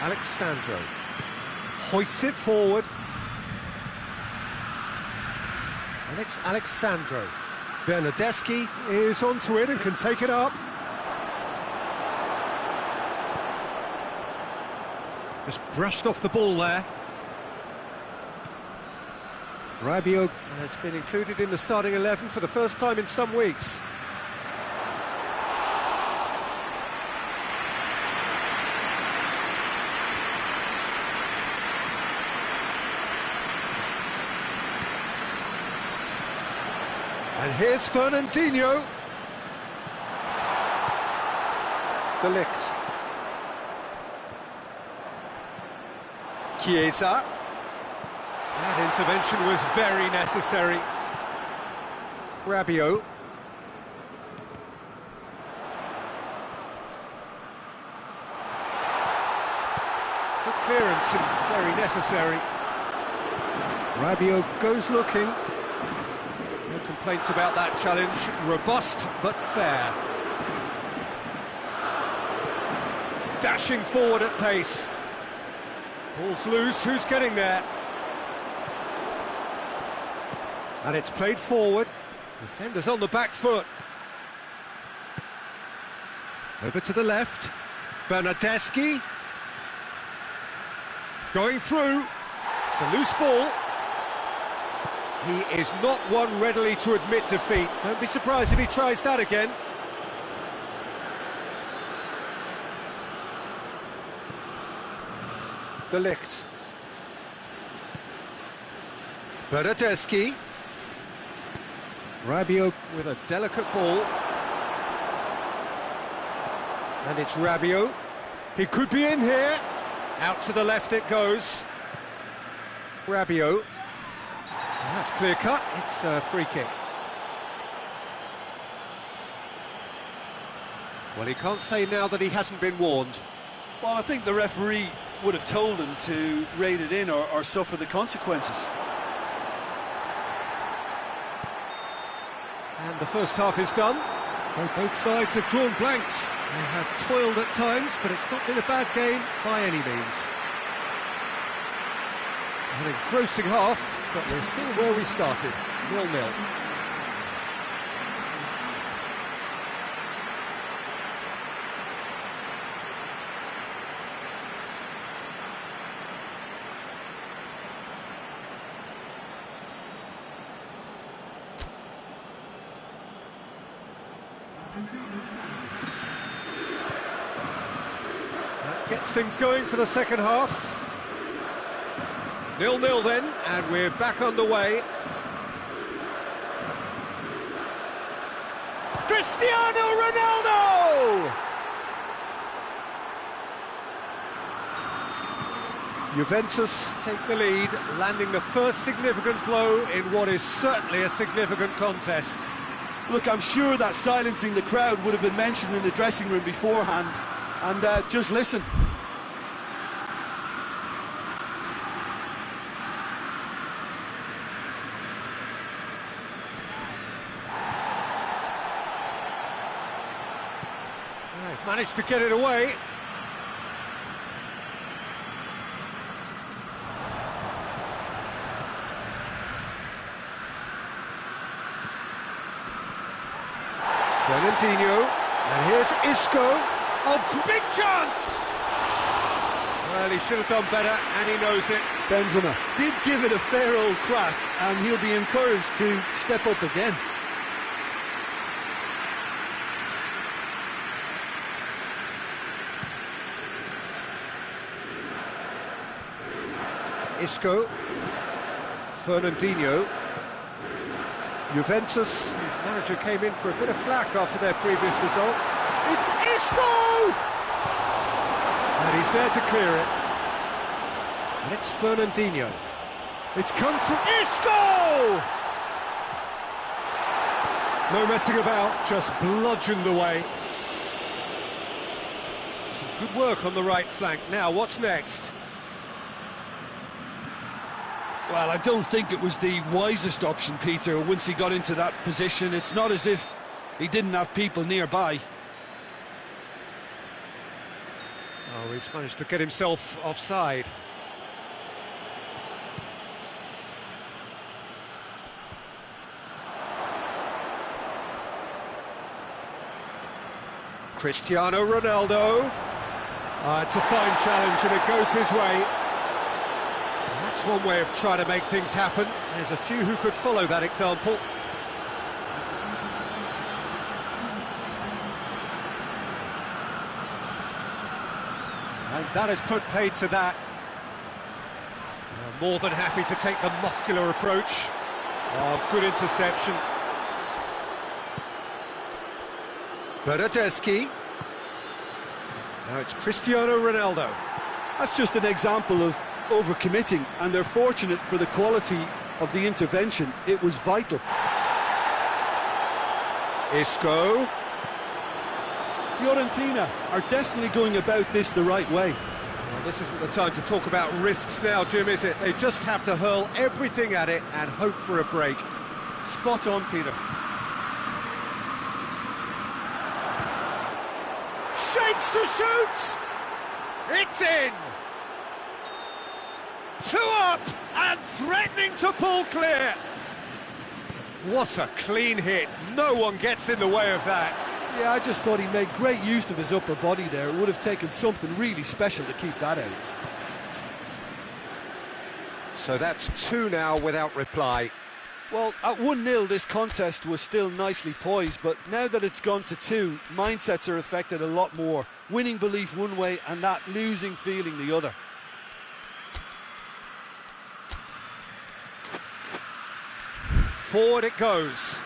Alexandro hoists it forward. And it's Alexandro. Bernardeschi is onto it and can take it up. Just brushed off the ball there. Rabiot has been included in the starting 11 for the first time in some weeks. And here's Fernandinho. De Ligt. Chiesa. That intervention was very necessary. Rabiot. Good clearance and very necessary. Rabiot goes looking. No complaints about that challenge. Robust but fair. Dashing forward at pace. Ball's loose, who's getting there? And it's played forward. Defenders on the back foot. Over to the left. Bernardeschi. Going through. It's a loose ball. He is not one readily to admit defeat. Don't be surprised if he tries that again. De Ligt. Bernardeschi. Rabiot with a delicate ball. And it's Rabiot. He could be in here. Out to the left it goes. Rabiot. That's clear cut. It's a free kick. Well, he can't say now that he hasn't been warned. Well, I think the referee would have told him to rate it in or suffer the consequences. And the first half is done. So both sides have drawn blanks. They have toiled at times, but it's not been a bad game by any means. An engrossing half, but we're still where we started, 0-0. That gets things going for the second half. 0-0 then, and we're back on the way. Cristiano Ronaldo! Juventus take the lead, landing the first significant blow in what is certainly a significant contest. Look, I'm sure that silencing the crowd would have been mentioned in the dressing room beforehand. And just listen. They've managed to get it away. Fernandinho, and here's Isco. Oh, big chance! Well, he should have done better, and he knows it. Benzema did give it a fair old crack, and he'll be encouraged to step up again. Isco, Fernandinho. Juventus, whose manager came in for a bit of flack after their previous result. It's Isco! And he's there to clear it. And it's Fernandinho. It's come from Isco! No messing about, just bludgeoned away. Some good work on the right flank. Now, what's next? Well, I don't think it was the wisest option, Peter, once he got into that position. It's not as if he didn't have people nearby. Oh, he's managed to get himself offside. Cristiano Ronaldo. It's a fine challenge and it goes his way. That's one way of trying to make things happen. There's a few who could follow that example. And that has put paid to that. More than happy to take the muscular approach. Oh, good interception. Bernardeschi. Now it's Cristiano Ronaldo. That's just an example of overcommitting, and they're fortunate for the quality of the intervention. It was vital. Isco. Fiorentina are definitely going about this the right way. Well, this isn't the time to talk about risks now, Jim, is it? They just have to hurl everything at it and hope for a break. Spot on, Peter. Shapes to shoot! It's in! 2 up and threatening to pull clear. What a clean hit. No one gets in the way of that. Yeah, I just thought he made great use of his upper body there. It would have taken something really special to keep that out. So that's 2 now without reply. Well, at 1-0 this contest was still nicely poised, but now that it's gone to 2, mindsets are affected a lot more. Winning belief one way and that losing feeling the other. Forward it goes.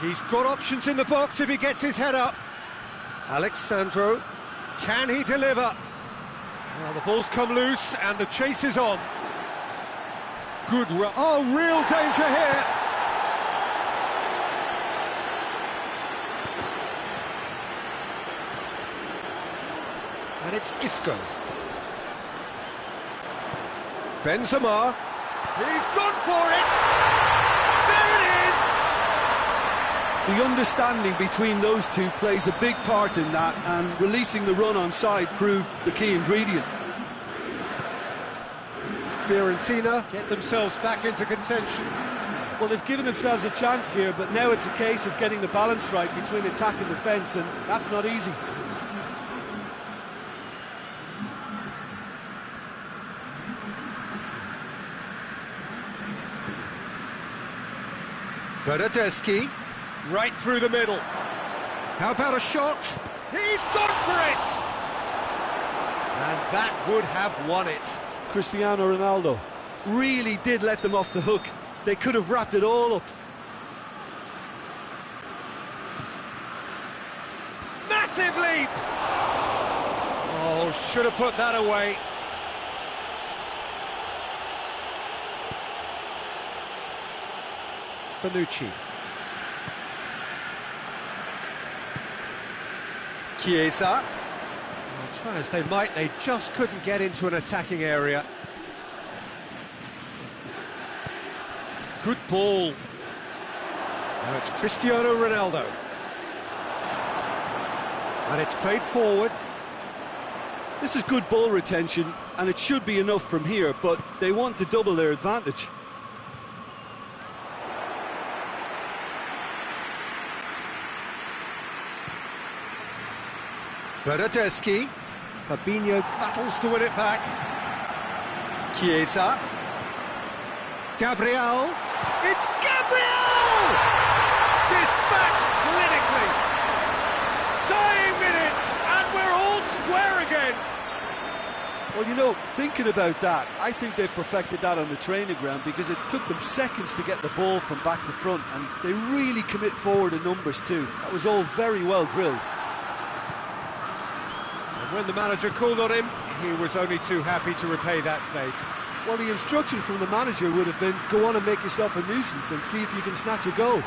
He's got options in the box if he gets his head up. Alexandro, can he deliver? Well, the ball's come loose and the chase is on. Good run. Oh, real danger here. And it's Isco. Benzema. He's gone for it. There it is. The understanding between those two plays a big part in that, and releasing the run on side proved the key ingredient. Fiorentina get themselves back into contention. Well, they've given themselves a chance here, but now it's a case of getting the balance right between attack and defence, and that's not easy. Bernardeschi, right through the middle. How about a shot? He's gone for it! And that would have won it. Cristiano Ronaldo really did let them off the hook. They could have wrapped it all up. Massive leap! Oh, should have put that away. Bonucci. Chiesa. Well, try as they might, they just couldn't get into an attacking area. Good ball. Now it's Cristiano Ronaldo. And it's played forward. This is good ball retention, and it should be enough from here, but they want to double their advantage. Bernardeschi. Fabinho battles to win it back. Chiesa. Gabriel. It's Gabriel! Dispatched clinically. Dying minutes, and we're all square again. Well, you know, thinking about that, I think they've perfected that on the training ground, because it took them seconds to get the ball from back to front, and they really commit forward in numbers too. That was all very well drilled. And when the manager called on him, he was only too happy to repay that faith. Well, the instruction from the manager would have been, go on and make yourself a nuisance and see if you can snatch a goal.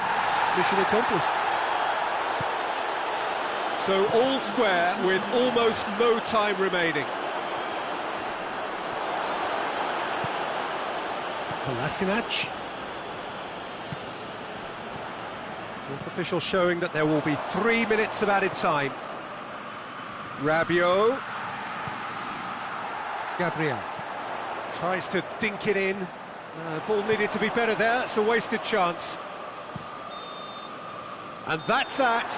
Mission accomplished. So all square with almost no time remaining. Kolasinac. Fourth official showing that there will be 3 minutes of added time. Rabiot. Gabriel tries to dink it in. Ball needed to be better there. It's a wasted chance. And that's that.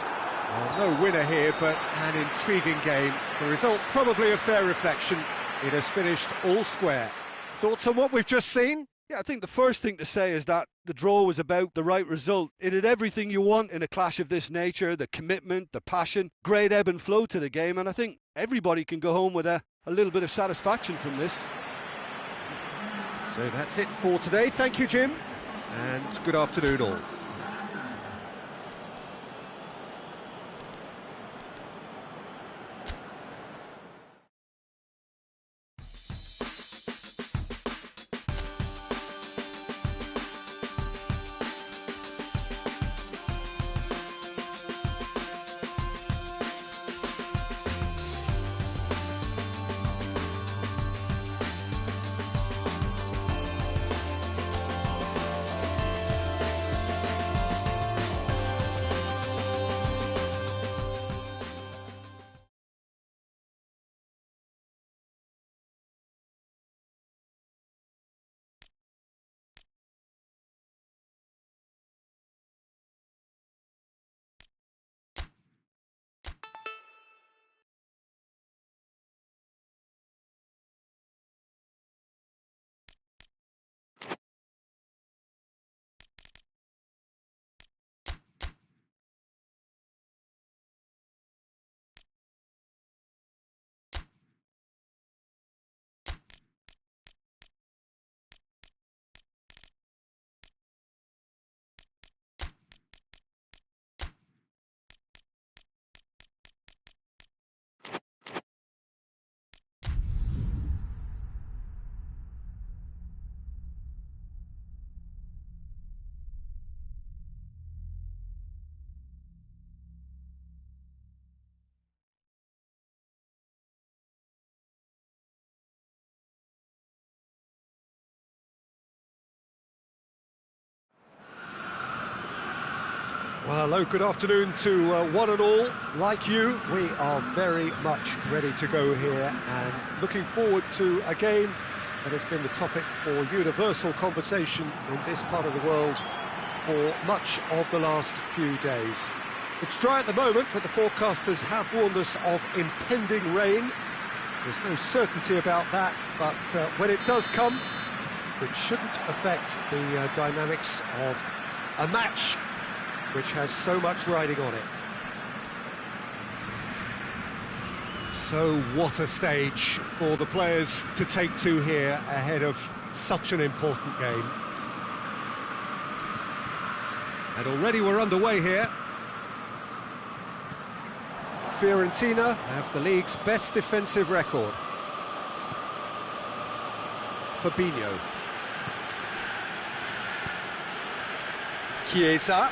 Well, no winner here, but an intriguing game. The result probably a fair reflection. It has finished all square. Thoughts on what we've just seen? Yeah, I think the first thing to say is that the draw was about the right result. It had everything you want in a clash of this nature, the commitment, the passion, great ebb and flow to the game, and I think everybody can go home with a little bit of satisfaction from this. So that's it for today. Thank you, Jim, and good afternoon all. Well, hello, good afternoon to one and all. Like you, we are very much ready to go here and looking forward to a game that has been the topic for universal conversation in this part of the world for much of the last few days. It's dry at the moment, but the forecasters have warned us of impending rain. There's no certainty about that, but when it does come, it shouldn't affect the dynamics of a match which has so much riding on it. So what a stage for the players to take to here ahead of such an important game. And already we're underway here. Fiorentina have the league's best defensive record. Fabinho. Chiesa.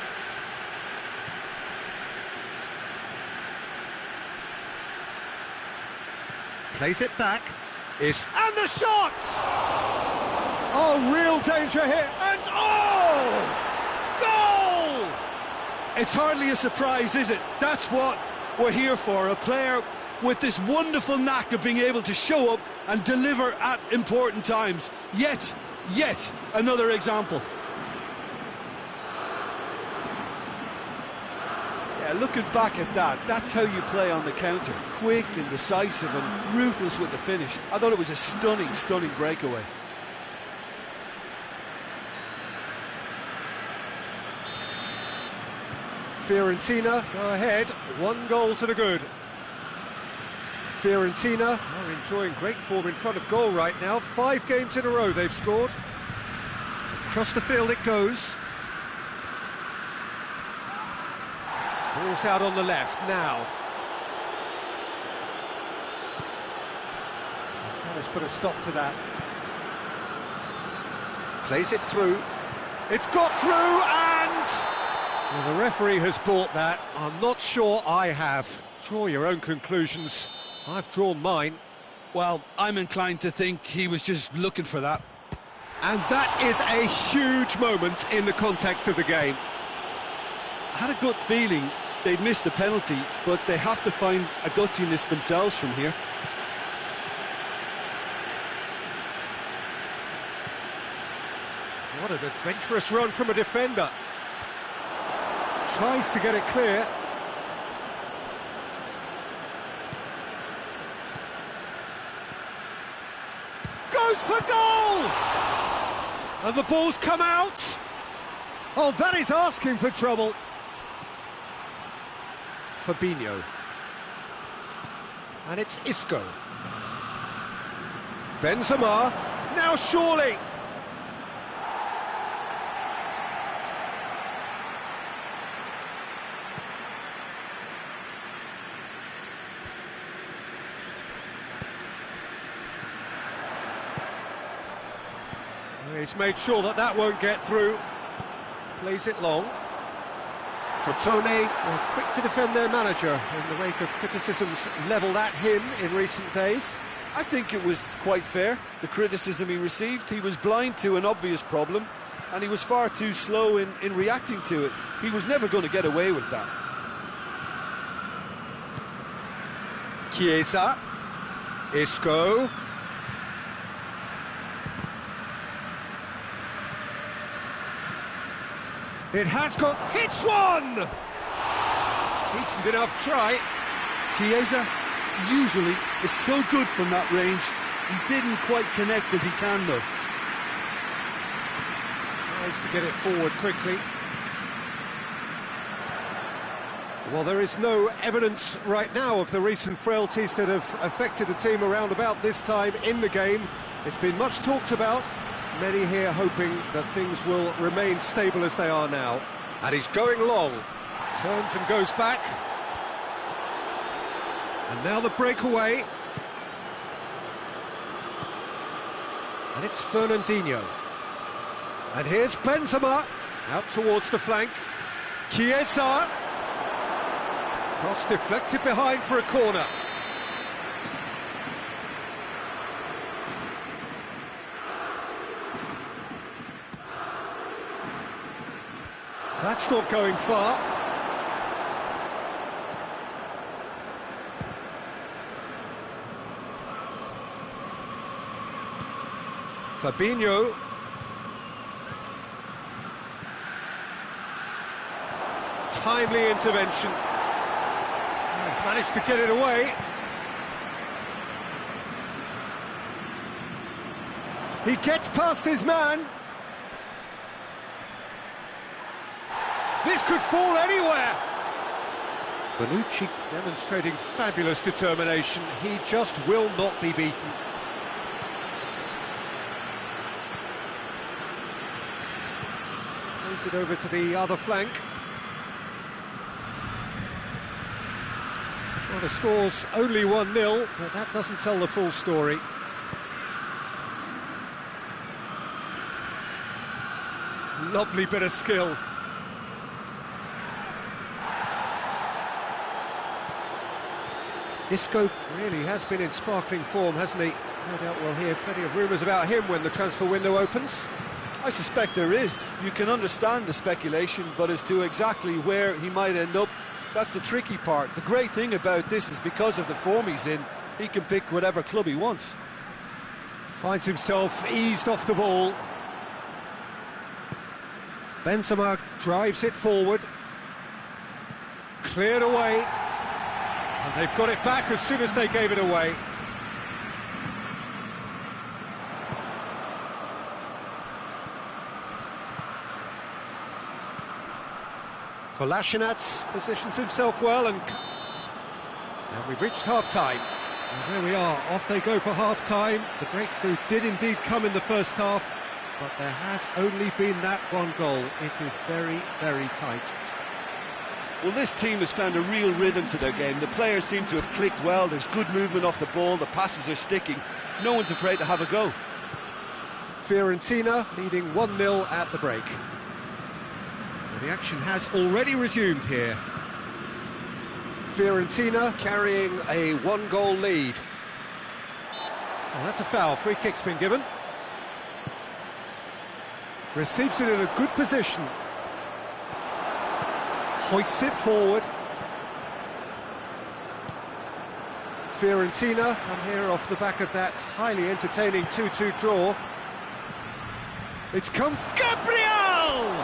Plays it back. And the shot! Oh, real danger here. And goal! It's hardly a surprise, is it? That's what we're here for. A player with this wonderful knack of being able to show up and deliver at important times. Yet another example. Looking back at that, that's how you play on the counter. Quick and decisive and ruthless with the finish. I thought it was a stunning breakaway. Fiorentina go ahead, 1 goal to the good. Fiorentina are enjoying great form in front of goal right now. 5 games in a row they've scored. Across the field it goes. Ball's out on the left now. That has put a stop to that. Plays it through. It's got through and... Well, the referee has bought that. I'm not sure I have. Draw your own conclusions. I've drawn mine. Well, I'm inclined to think he was just looking for that. And that is a huge moment in the context of the game. I had a gut feeling they'd missed the penalty, but they have to find a gutsiness themselves from here. What an adventurous run from a defender. Tries to get it clear. Goes for goal! And the ball's come out. Oh, that is asking for trouble. Fabinho. And it's Isco. Benzema. Now surely. He's made sure that that won't get through. Plays it long. Crotone were quick to defend their manager in the wake of criticisms levelled at him in recent days. I think it was quite fair, the criticism he received. He was blind to an obvious problem, and he was far too slow in reacting to it. He was never going to get away with that. Chiesa. Isco. It has got... hits one! Decent enough try. Chiesa usually is so good from that range. He didn't quite connect as he can, though. Tries to get it forward quickly. Well, there is no evidence right now of the recent frailties that have affected the team around about this time in the game. It's been much talked about. Many here hoping that things will remain stable as they are now. And he's going long. Turns and goes back. And now the breakaway. And it's Fernandinho. And here's Benzema. Out towards the flank. Chiesa. Cross deflected behind for a corner. That's not going far. Fabinho. Timely intervention. They've managed to get it away. He gets past his man. This could fall anywhere. Bonucci demonstrating fabulous determination. He just will not be beaten. Plays it over to the other flank. Well, the score's only 1-0, but that doesn't tell the full story. Lovely bit of skill. Isco really has been in sparkling form, hasn't he? No doubt we'll hear plenty of rumours about him when the transfer window opens. I suspect there is. You can understand the speculation, but as to exactly where he might end up, that's the tricky part. The great thing about this is because of the form he's in, he can pick whatever club he wants. Finds himself eased off the ball. Benzema drives it forward. Cleared away. And they've got it back as soon as they gave it away. Kolasinac positions himself well, and we've reached half-time. And there we are, off they go for half-time. The breakthrough did indeed come in the first half, but there has only been that one goal. It is very, very tight. Well, this team has found a real rhythm to their game. The players seem to have clicked well. There's good movement off the ball. The passes are sticking. No one's afraid to have a go. Fiorentina leading 1-0 at the break. Well, the action has already resumed here. Fiorentina carrying a one-goal lead. Well, that's a foul. Free kick's been given. Receives it in a good position. Hoists it forward. Fiorentina come here off the back of that highly entertaining 2-2 draw. It's comes Gabriel!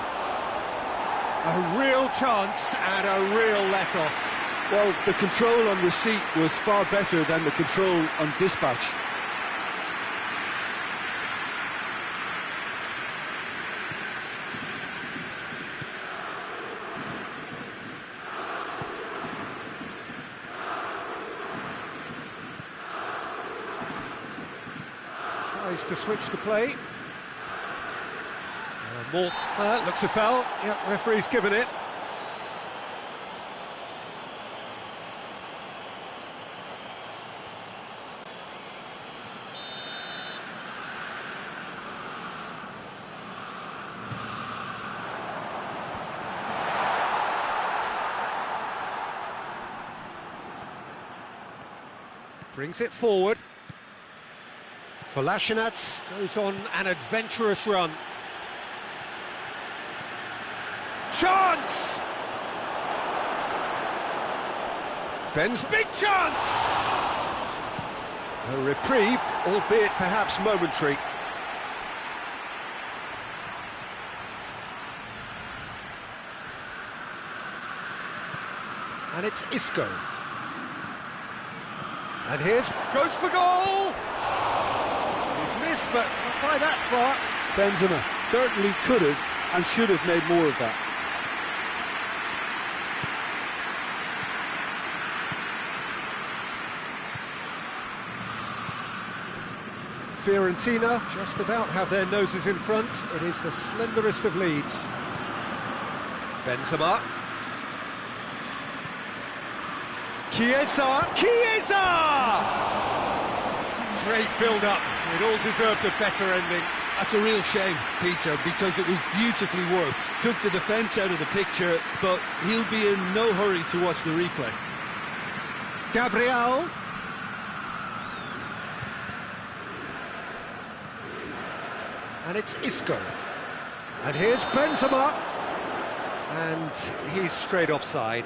A real chance and a real let-off. Well, the control on receipt was far better than the control on dispatch. Tries to switch the play. More, looks a foul. Yep, referee's given it. Brings it forward. Kolasinac goes on an adventurous run. Chance! Ben's big chance! A reprieve, albeit perhaps momentary. And it's Isco. And here's, goes for goal! He's missed, but not by that far. Benzema certainly could have and should have made more of that. Fiorentina just about have their noses in front. It is the slenderest of leads. Benzema. Chiesa! Great build-up. It all deserved a better ending. That's a real shame, Peter, because it was beautifully worked. Took the defence out of the picture, but he'll be in no hurry to watch the replay. Gabriel. And it's Isco. And here's Benzema. And he's straight offside.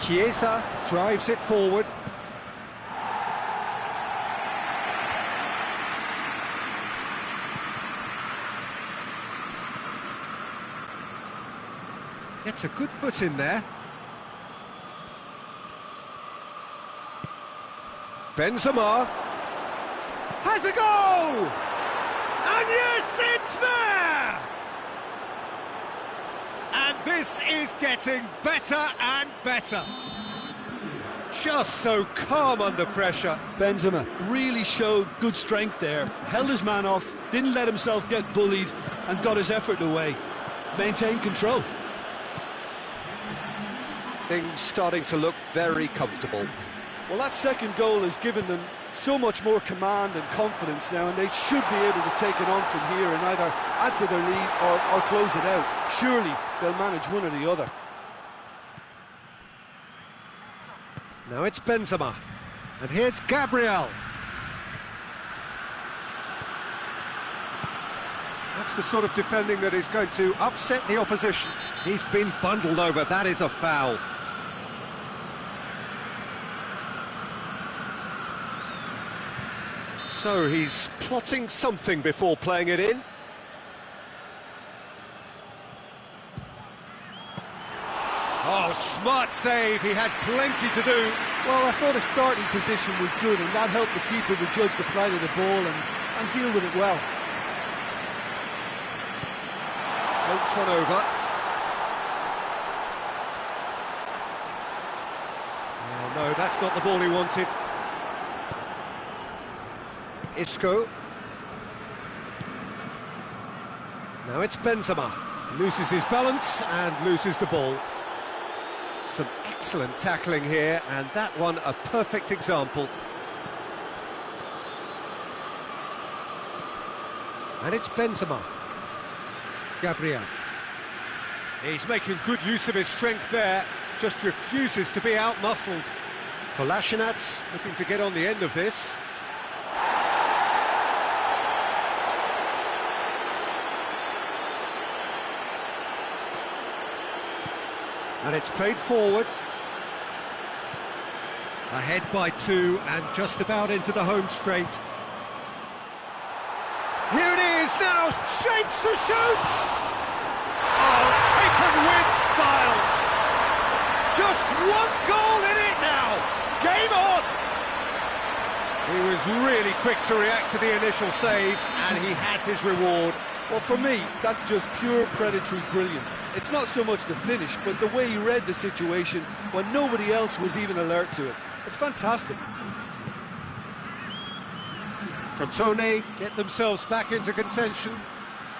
Chiesa drives it forward. Gets a good foot in there. Benzema has a goal! And yes, it's there! And this is getting better and better. Just so calm under pressure. Benzema really showed good strength there. Held his man off, didn't let himself get bullied, and got his effort away. Maintained control. Things starting to look very comfortable. Well, that second goal has given them so much more command and confidence now, and they should be able to take it on from here and either add to their lead or close it out. Surely they'll manage one or the other. Now it's Benzema, and here's Gabriel. That's the sort of defending that is going to upset the opposition. He's been bundled over, that is a foul. So he's plotting something before playing it in. Oh, smart save, he had plenty to do. Well, I thought his starting position was good, and that helped the keeper to judge the flight of the ball and deal with it well. Floats one over. Oh, no, that's not the ball he wanted. Isco. Now it's Benzema. Loses his balance and loses the ball. Some excellent tackling here, and that one a perfect example. And it's Benzema. Gabriel. He's making good use of his strength there, just refuses to be out-muscled. Kolasinac looking to get on the end of this. And it's played forward. Ahead by 2 and just about into the home straight. Here it is now, shapes to shoot! Oh, taken with style! Just one goal in it now! Game on! He was really quick to react to the initial save, and he has his reward. Well, for me, that's just pure predatory brilliance. It's not so much the finish, but the way he read the situation when nobody else was even alert to it. It's fantastic. Crotone get themselves back into contention.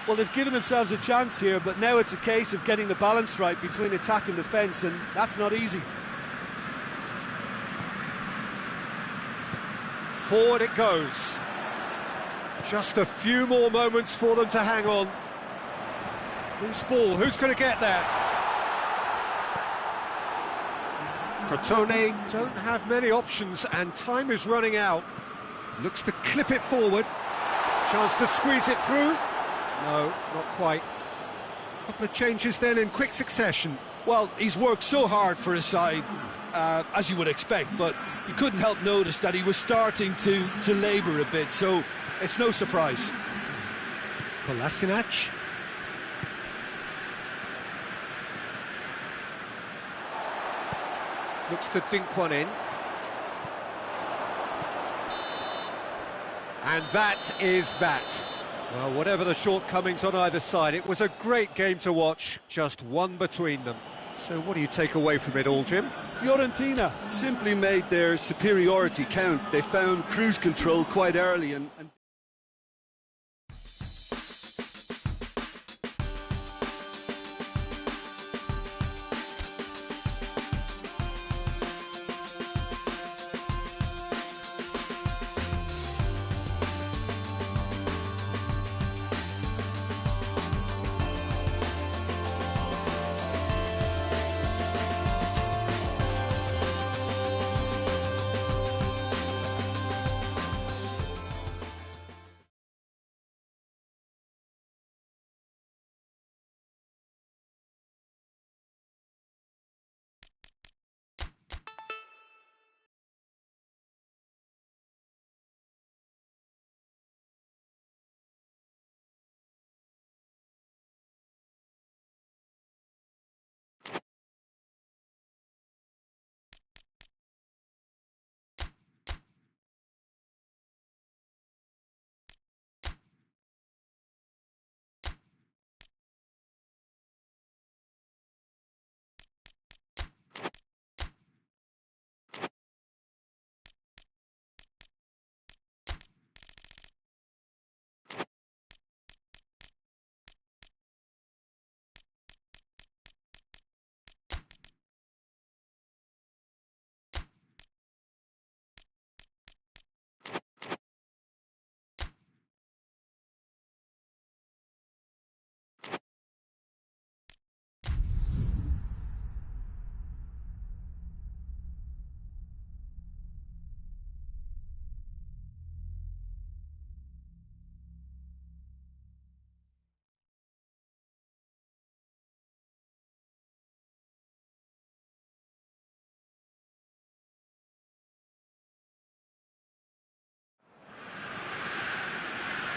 Well, they've given themselves a chance here, but now it's a case of getting the balance right between attack and defence, and that's not easy. Forward it goes. Just a few more moments for them to hang on. Loose ball, who's going to get there? Crotone don't have many options and time is running out. Looks to clip it forward. Chance to squeeze it through. No, not quite. Couple of changes then in quick succession. Well, he's worked so hard for his side, as you would expect, but you couldn't help notice that he was starting to labour a bit, so it's no surprise. Kolasinac. Looks to dink one in. And that is that. Well, whatever the shortcomings on either side, it was a great game to watch, just one between them. So what do you take away from it all, Jim? Fiorentina simply made their superiority count. They found cruise control quite early and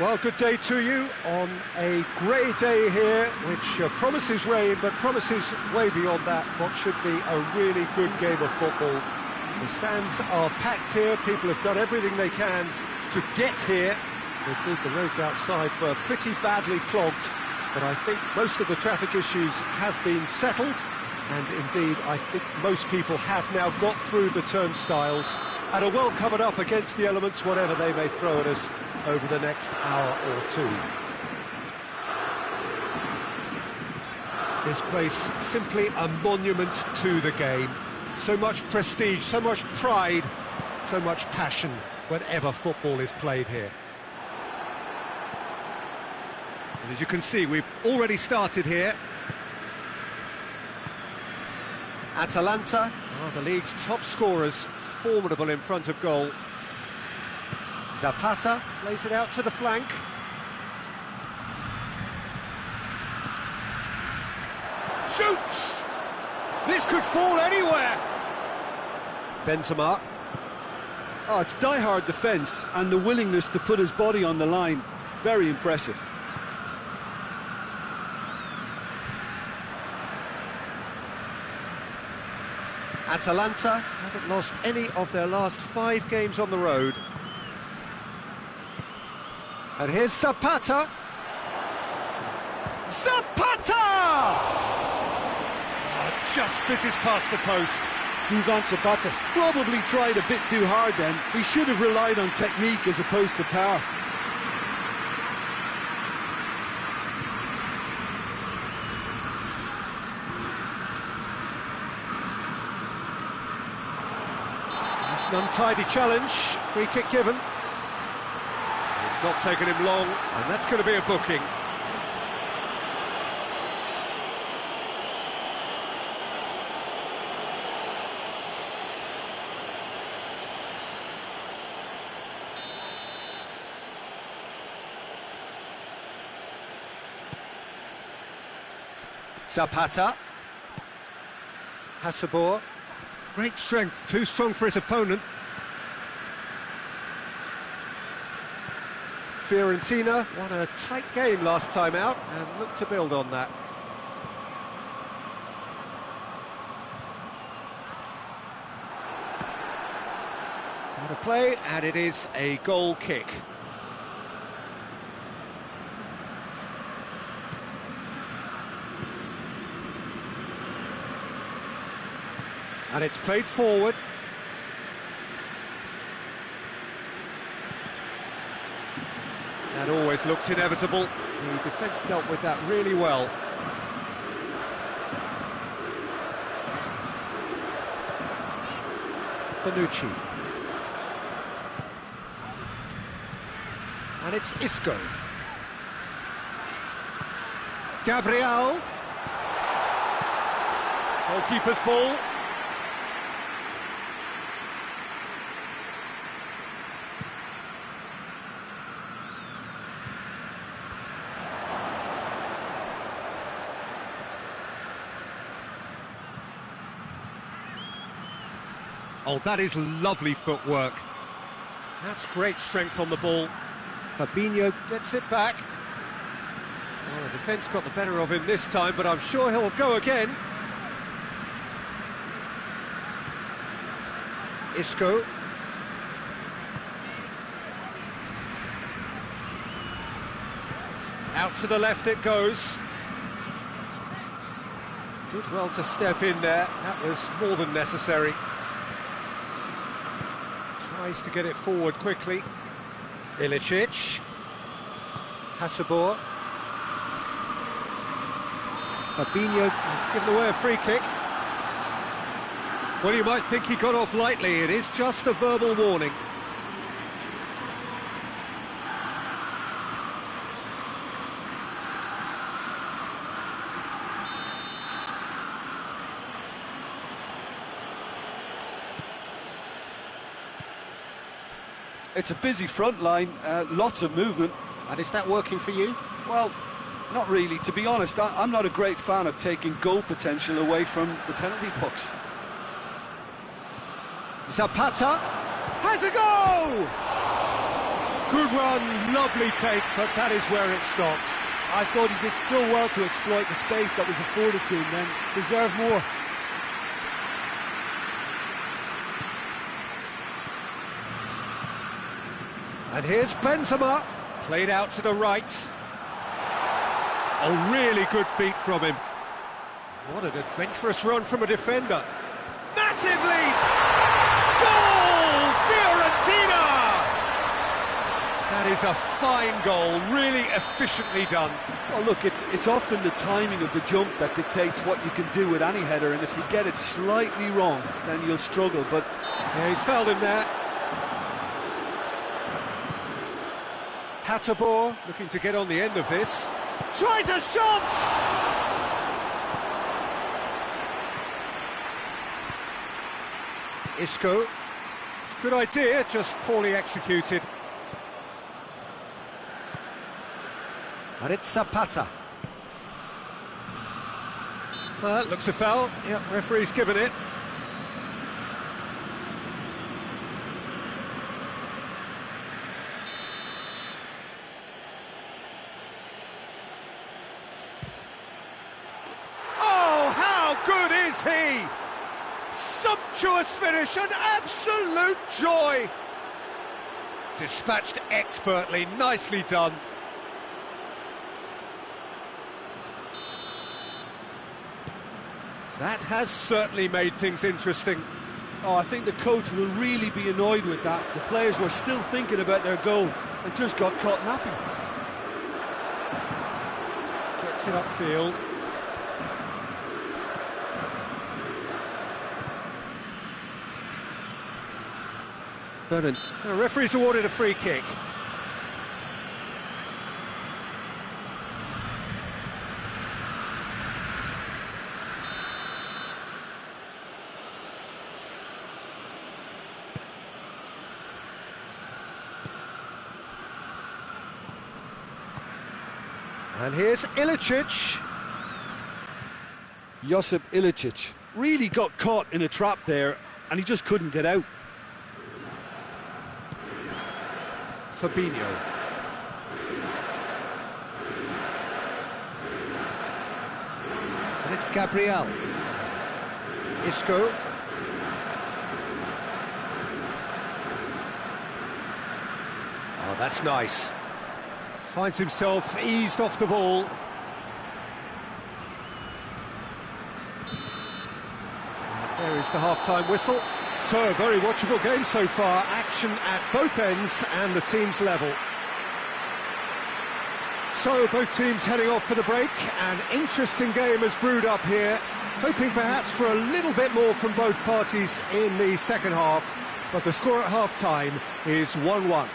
Well, good day to you on a grey day here, which promises rain, but promises way beyond that what should be a really good game of football. The stands are packed here, people have done everything they can to get here. Indeed, the roads outside were pretty badly clogged, but I think most of the traffic issues have been settled, and indeed, I think most people have now got through the turnstiles and are well covered up against the elements, whatever they may throw at us over the next hour or two. This place simply a monument to the game. So much prestige, so much pride, so much passion whenever football is played here. And as you can see, we've already started here. Atalanta are the league's top scorers, formidable in front of goal. Zapata plays it out to the flank. Shoots! This could fall anywhere. Benzema. Oh, it's die-hard defence and the willingness to put his body on the line. Very impressive. Atalanta haven't lost any of their last 5 games on the road. And here's Zapata. Zapata! Oh, just fizzes past the post. Duvan Zapata probably tried a bit too hard then. He should have relied on technique as opposed to power. It's an untidy challenge, free kick given. It's not taken him long, and that's going to be a booking. Zapata. Hattabor. Great strength, too strong for his opponent. Fiorentina won a tight game last time out and look to build on that. It's out of play, and it is a goal kick. And it's played forward. That always looked inevitable. The defence dealt with that really well. Bonucci. And it's Isco. Gabriel. Goalkeeper's ball. Oh, that is lovely footwork. That's great strength on the ball. Fabinho gets it back. Well, the defence got the better of him this time, but I'm sure he'll go again. Isco. Out to the left it goes. Did well to step in there. That was more than necessary. Tries to get it forward quickly. Ilicic. Hattabor. Fabinho has given away a free kick. Well, you might think he got off lightly. It is just a verbal warning. It's a busy front line, lots of movement. And is that working for you? Well, not really. To be honest, I'm not a great fan of taking goal potential away from the penalty box. Zapata has a go! Good run, lovely take, but that is where it stopped. I thought he did so well to exploit the space that was afforded to him then. Deserved more. And here's Benzema, played out to the right. Oh, really good feet from him. What an adventurous run from a defender. Massive leap! Goal! Fiorentina! That is a fine goal, really efficiently done. Well, look, it's often the timing of the jump that dictates what you can do with any header, and if you get it slightly wrong, then you'll struggle, but... Yeah, he's fouled him there. Hattabor looking to get on the end of this. Tries a shot! Isco. Good idea, just poorly executed. And it's Zapata. Looks a foul. Yep, referee's given it. Oh, how good is he? Sumptuous finish, an absolute joy. Dispatched expertly, nicely done. That has certainly made things interesting. Oh, I think the coach will really be annoyed with that. The players were still thinking about their goal and just got caught napping. Gets it upfield. Vernon. The referee's awarded a free kick. And here's Ilicic. Josip Ilicic really got caught in a trap there and he just couldn't get out. Fabinho. And it's Gabriel. Isco. Oh, that's nice. Finds himself eased off the ball. There is the half-time whistle. So, a very watchable game so far. Action at both ends and the team's level. So, both teams heading off for the break. An interesting game has brewed up here. Hoping perhaps for a little bit more from both parties in the second half. But the score at half-time is 1-1.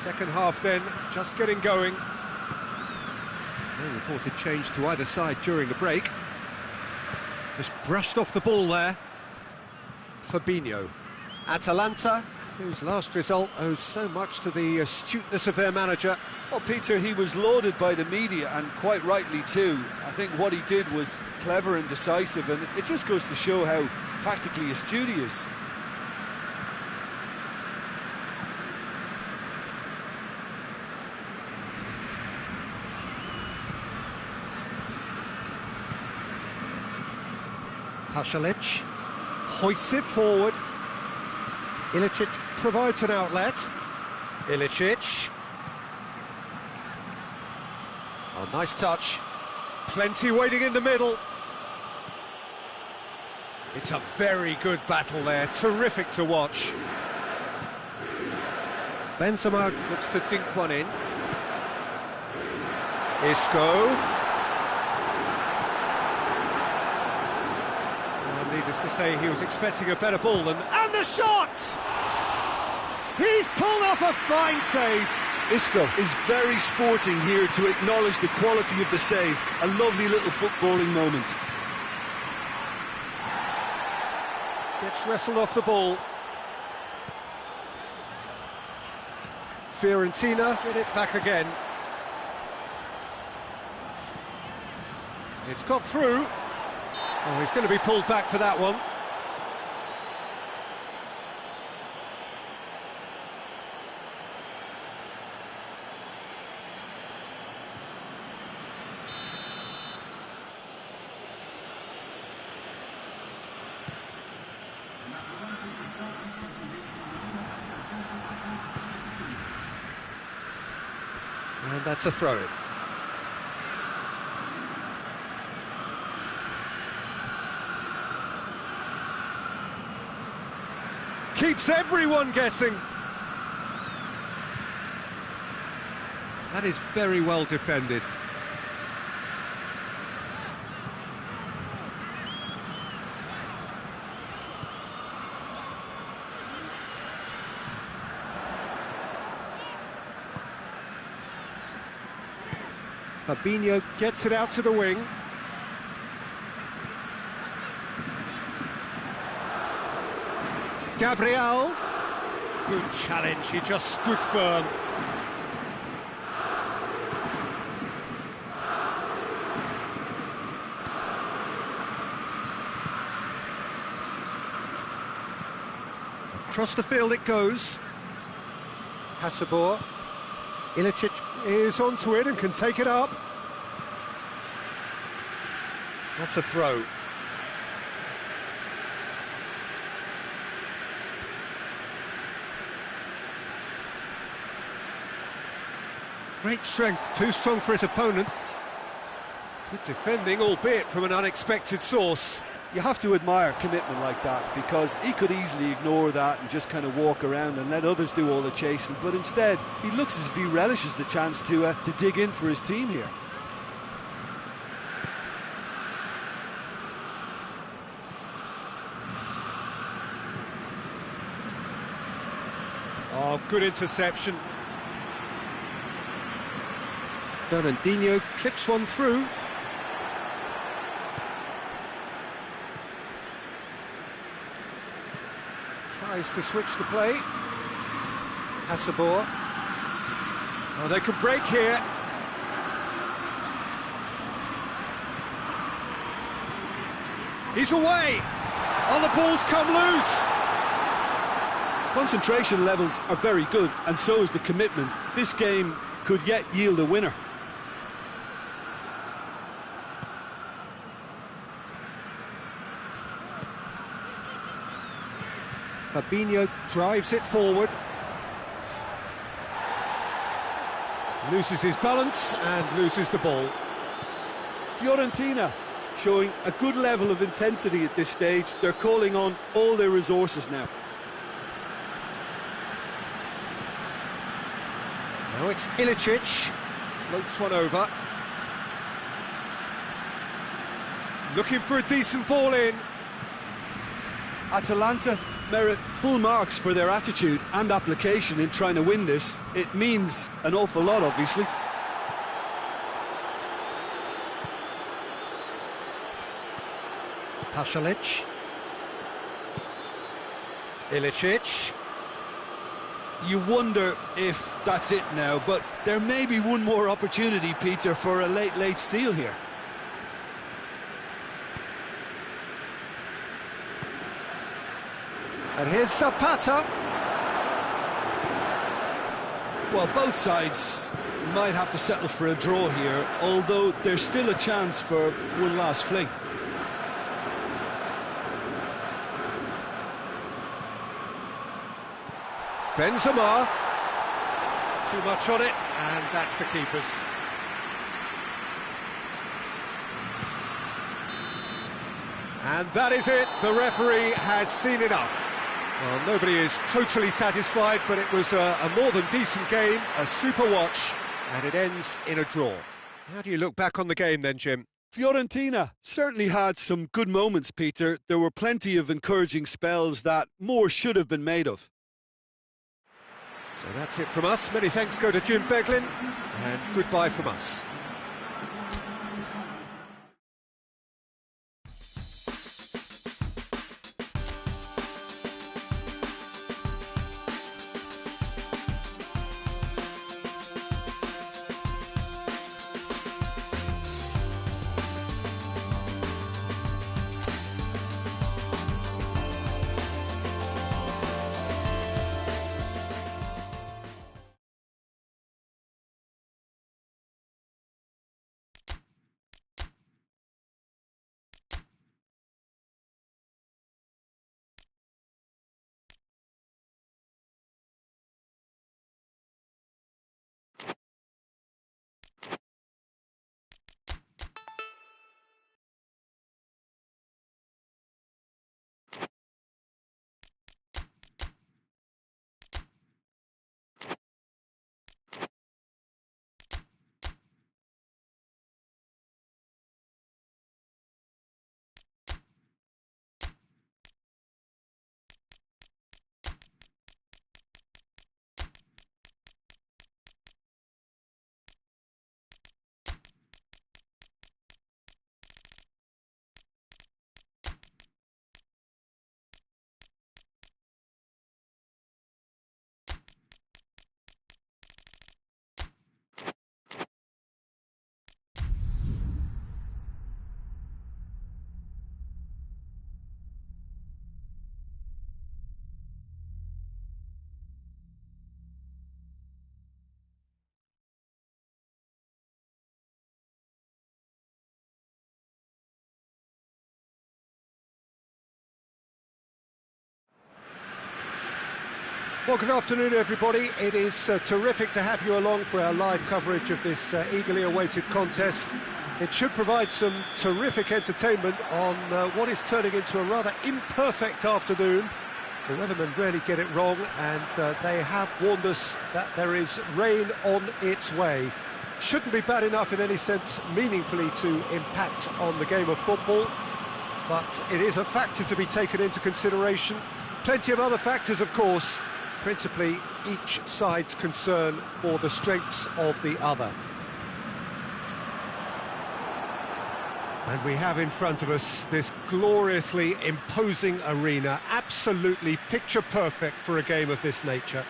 Second half then, just getting going. No reported change to either side during the break. Just brushed off the ball there. Fabinho. Atalanta, whose last result owes so much to the astuteness of their manager. Well, Peter, he was lauded by the media, and quite rightly too. I think what he did was clever and decisive, and it just goes to show how tactically astute he is. Pasalic hoists it forward. Ilicic provides an outlet. Ilicic. Oh, nice touch. Plenty waiting in the middle. It's a very good battle there. Terrific to watch. Benzema looks to dink one in. Isco. Needless to say, he was expecting a better ball than... And the shot! He's pulled off a fine save. Isco is very sporting here to acknowledge the quality of the save. A lovely little footballing moment. Gets wrestled off the ball. Fiorentina get it back again. It's got through. Oh, he's going to be pulled back for that one. And that's a throw-in. Keeps everyone guessing. That is very well defended. Fabinho gets it out to the wing. Gabriel. Good challenge, he just stood firm. Across the field it goes. Hasabor. Ilicic is onto it and can take it up. That's a throw. Great strength, too strong for his opponent. Good defending, albeit from an unexpected source. You have to admire commitment like that, because he could easily ignore that and just kind of walk around and let others do all the chasing, but instead he looks as if he relishes the chance to dig in for his team here. Oh, good interception. Fernandinho clips one through. Tries to switch the play. Hasabor. Oh, they could break here. He's away. Oh, the ball's come loose. Concentration levels are very good, and so is the commitment. This game could yet yield a winner. Fabinho drives it forward. Loses his balance and loses the ball. Fiorentina showing a good level of intensity at this stage. They're calling on all their resources now. Now it's Ilicic. Floats one over. Looking for a decent ball in. Atalanta merit full marks for their attitude and application in trying to win this. It means an awful lot, obviously. Pasalic. Ilicic. You wonder if that's it now, but there may be one more opportunity, Peter, for a late steal here. And here's Zapata. Well, both sides might have to settle for a draw here, although there's still a chance for one last fling. Benzema. Too much on it, and that's the keeper's. And that is it. The referee has seen enough. Well, nobody is totally satisfied, but it was a more than decent game, a super watch, and it ends in a draw. How do you look back on the game then, Jim? Fiorentina certainly had some good moments, Peter. There were plenty of encouraging spells that more should have been made of. So that's it from us. Many thanks go to Jim Beglin, and goodbye from us. Well, good afternoon, everybody. It is terrific to have you along for our live coverage of this eagerly awaited contest. It should provide some terrific entertainment on what is turning into a rather imperfect afternoon. The weathermen rarely get it wrong, and they have warned us that there is rain on its way. Shouldn't be bad enough in any sense meaningfully to impact on the game of football, but it is a factor to be taken into consideration. Plenty of other factors, of course, principally each side's concern for the strengths of the other. And we have in front of us this gloriously imposing arena, absolutely picture perfect for a game of this nature.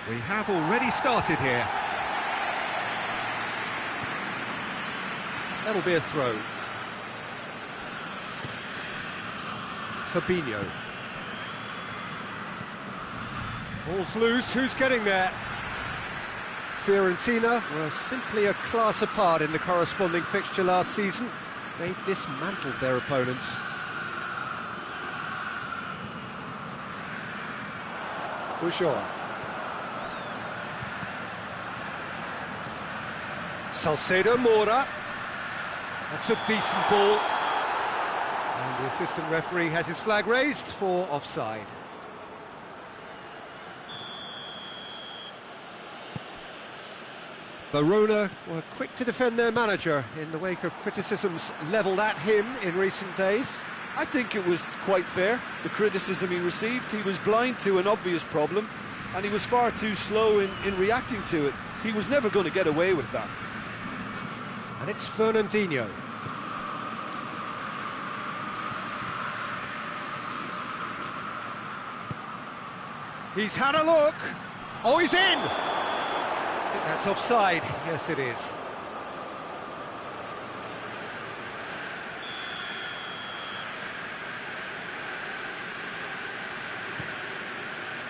We have already started here. That'll be a throw. Fabinho. Ball's loose, who's getting there? Fiorentina were simply a class apart in the corresponding fixture last season. They dismantled their opponents. Ulloa. Salcedo Mora. That's a decent ball. And the assistant referee has his flag raised for offside. Verona were quick to defend their manager in the wake of criticisms levelled at him in recent days. I think it was quite fair, the criticism he received. He was blind to an obvious problem, and he was far too slow in reacting to it. He was never going to get away with that. And it's Fernandinho. He's had a look. Oh, he's in! I think that's offside. Yes, it is.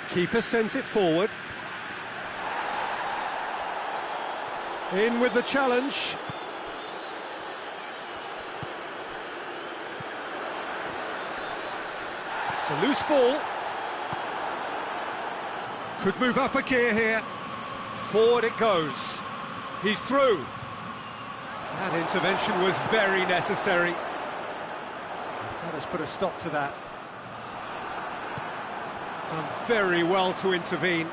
Keeper sends it forward. In with the challenge. It's a loose ball. Could move up a gear here. Forward it goes. He's through. That intervention was very necessary. That has put a stop to that. Done very well to intervene.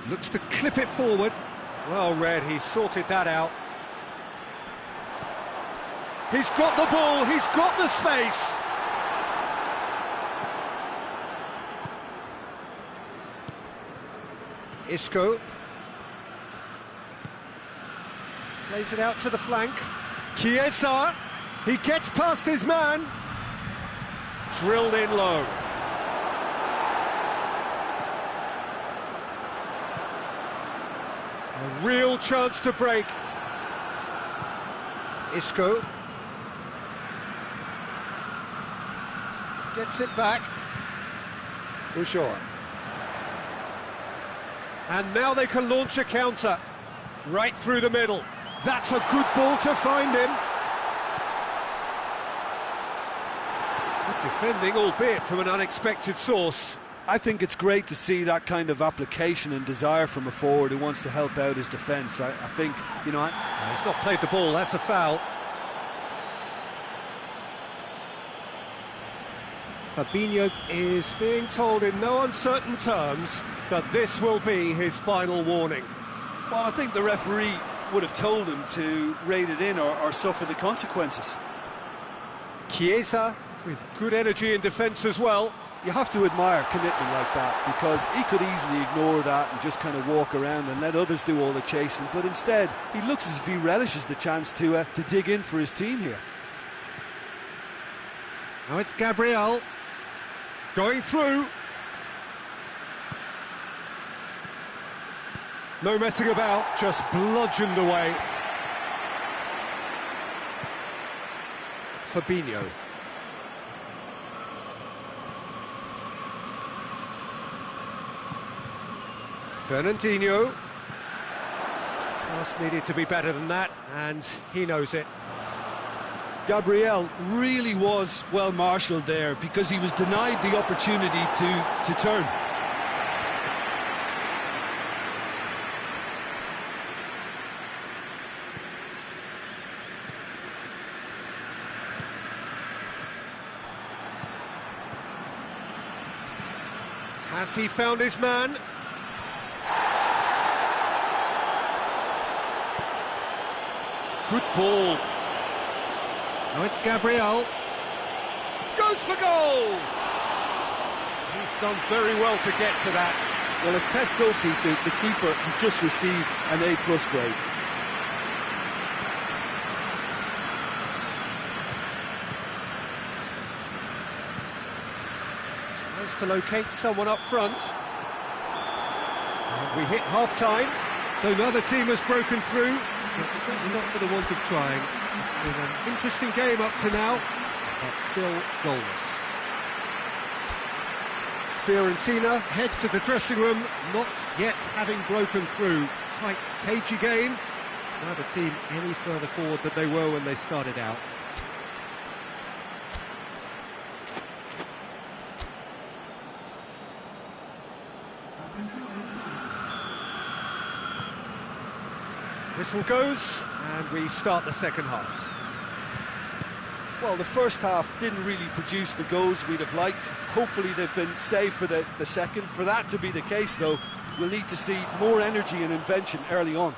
Looks to clip it forward. Well read, he sorted that out. He's got the ball, he's got the space. Isco plays it out to the flank. Chiesa, he gets past his man. Drilled in low. A real chance to break. Isco gets it back. Ulloa. And now they can launch a counter, right through the middle. That's a good ball to find him. Good defending, albeit from an unexpected source. I think it's great to see that kind of application and desire from a forward who wants to help out his defence. I think, you know... He's not played the ball, that's a foul. Fabinho is being told in no uncertain terms that this will be his final warning. Well, I think the referee would have told him to rate it in or suffer the consequences. Chiesa with good energy in defence as well. You have to admire commitment like that, because he could easily ignore that and just kind of walk around and let others do all the chasing, but instead he looks as if he relishes the chance to dig in for his team here. Now it's Gabriel going through. No messing about, just bludgeoned away. Fabinho. Fernandinho. Pass needed to be better than that, and he knows it. Gabriel really was well marshalled there because he was denied the opportunity to turn. Has he found his man? Good ball. Now it's Gabriel. Goes for goal! He's done very well to get to that. Well, as Tesco, Peter, the keeper has just received an A+ grade. Tries to locate someone up front. And we hit half-time, so another team has broken through, but certainly not for the want of trying. It's been an interesting game up to now, but still goalless. Fiorentina head to the dressing room, not yet having broken through. Tight, cagey game. Neither team any further forward than they were when they started out. Whistle goes, and we start the second half. Well, the first half didn't really produce the goals we'd have liked. Hopefully they've been saved for the second. For that to be the case, though, we'll need to see more energy and invention early on.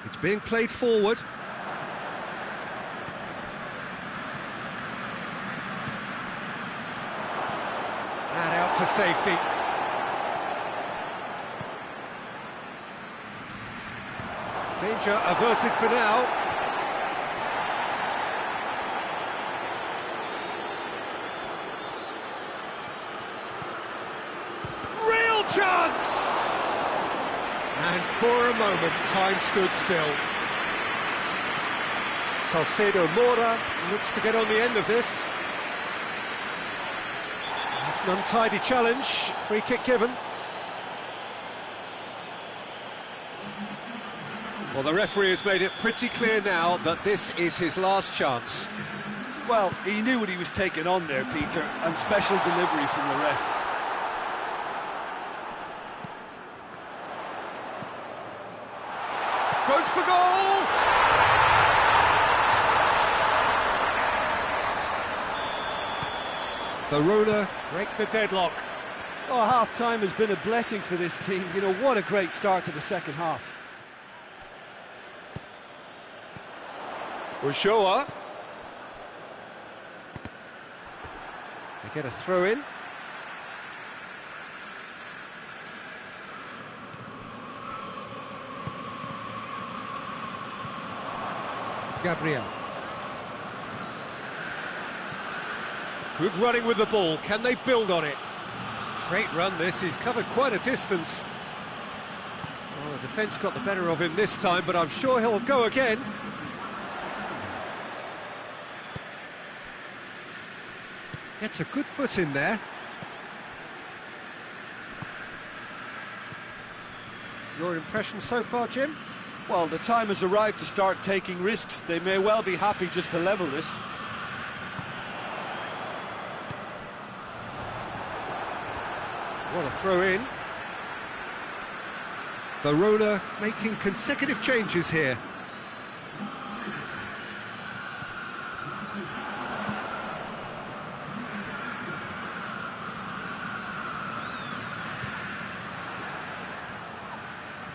It's being played forward. And out to safety. Danger averted for now. Real chance! And for a moment, time stood still. Salcedo Mora looks to get on the end of this. It's an untidy challenge, free kick given. Well, the referee has made it pretty clear now that this is his last chance. Well, he knew what he was taking on there, Peter, and special delivery from the ref. Goes for goal! Verona break the deadlock. Oh, half-time has been a blessing for this team. You know, what a great start to the second half. Ulloa. They get a throw in. Gabriel. Good running with the ball. Can they build on it? Great run this. He's covered quite a distance. Well, the defence got the better of him this time, but I'm sure he'll go again. Gets a good foot in there. Your impression so far, Jim? Well, the time has arrived to start taking risks. They may well be happy just to level this. What a throw in. Verona making consecutive changes here.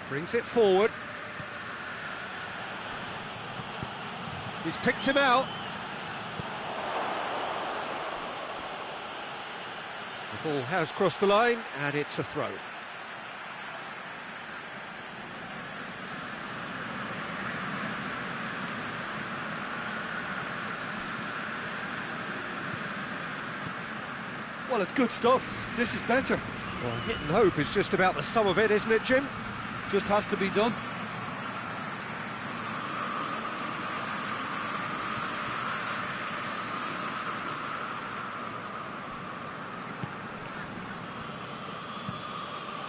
Brings it forward. He's picked him out. The ball has crossed the line, and it's a throw. Well, it's good stuff. This is better. Well, hit and hope is just about the sum of it, isn't it, Jim? Just has to be done.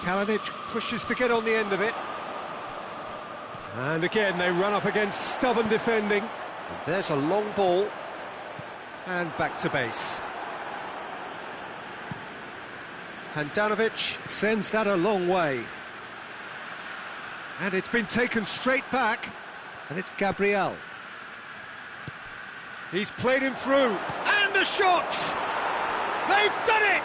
Kalinic pushes to get on the end of it. And again, they run up against stubborn defending. And there's a long ball. And back to base. Handanovic sends that a long way. And it's been taken straight back. And it's Gabriel. He's played him through. And a shot! They've done it!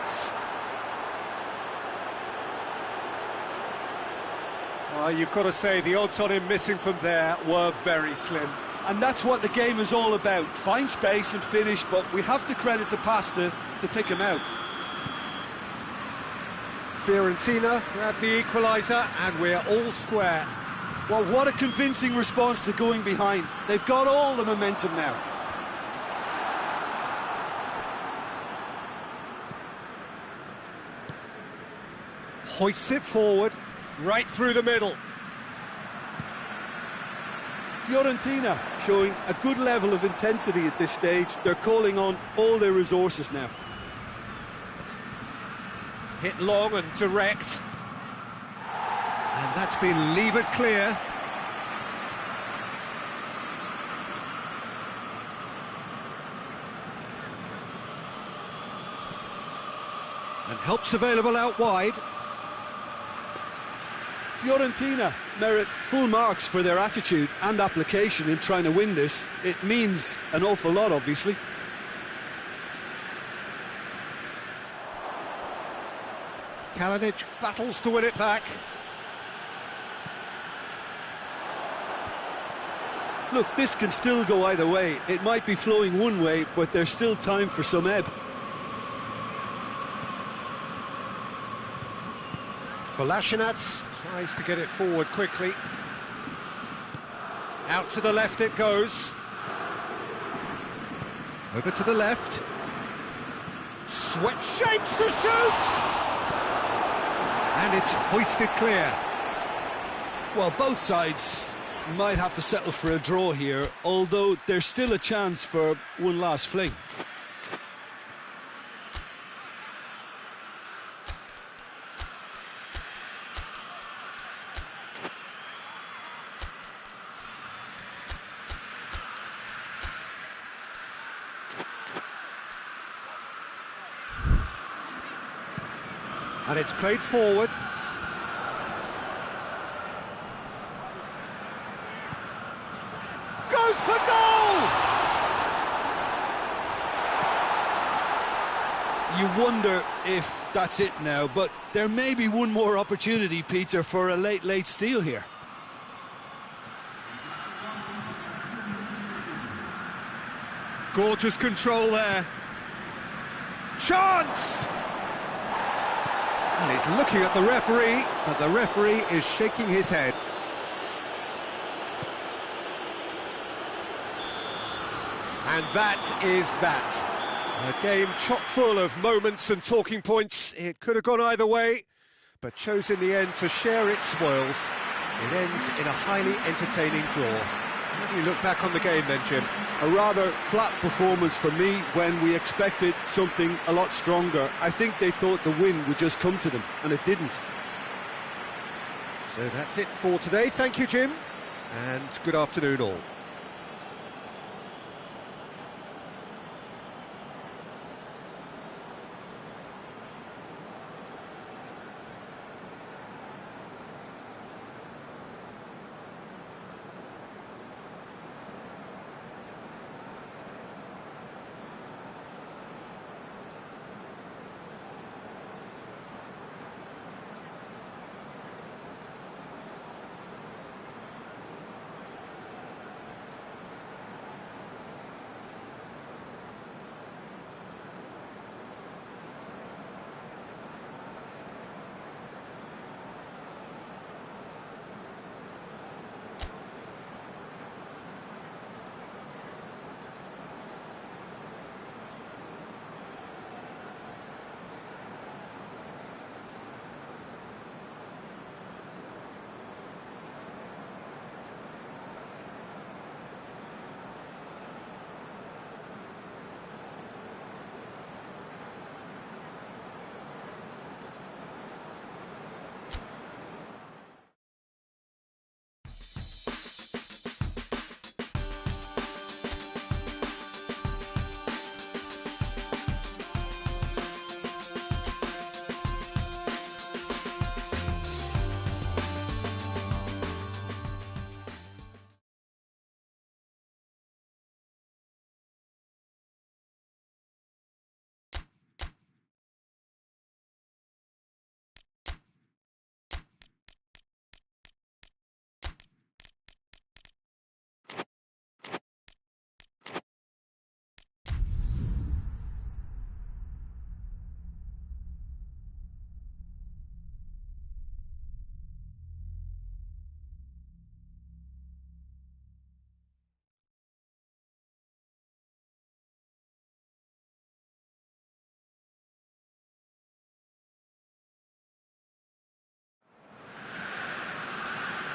Well, you've got to say the odds on him missing from there were very slim. And that's what the game is all about. Find space and finish, but we have to credit the passer to pick him out. Fiorentina grab the equaliser and we're all square. Well, what a convincing response to going behind. They've got all the momentum now. Hoists it forward, right through the middle. Fiorentina showing a good level of intensity at this stage. They're calling on all their resources now. Hit long and direct. And that's been levered clear. And help's available out wide. Fiorentina merit full marks for their attitude and application in trying to win this. It means an awful lot, obviously. Kalinic battles to win it back. Look, this can still go either way. It might be flowing one way, but there's still time for some ebb. Kolasinac tries to get it forward quickly. Out to the left it goes. Over to the left. Sweat shapes to shoot! And it's hoisted clear. Well, both sides might have to settle for a draw here, although there's still a chance for one last fling. And it's played forward. Goes for goal! You wonder if that's it now, but there may be one more opportunity, Peter, for a late steal here. Gorgeous control there. Chance! And he's looking at the referee, but the referee is shaking his head. And that is that. A game chock full of moments and talking points. It could have gone either way, but chose in the end to share its spoils. It ends in a highly entertaining draw. How do you look back on the game then, Jim? A rather flat performance for me when we expected something a lot stronger. I think they thought the win would just come to them, and it didn't. So that's it for today. Thank you, Jim, and good afternoon all.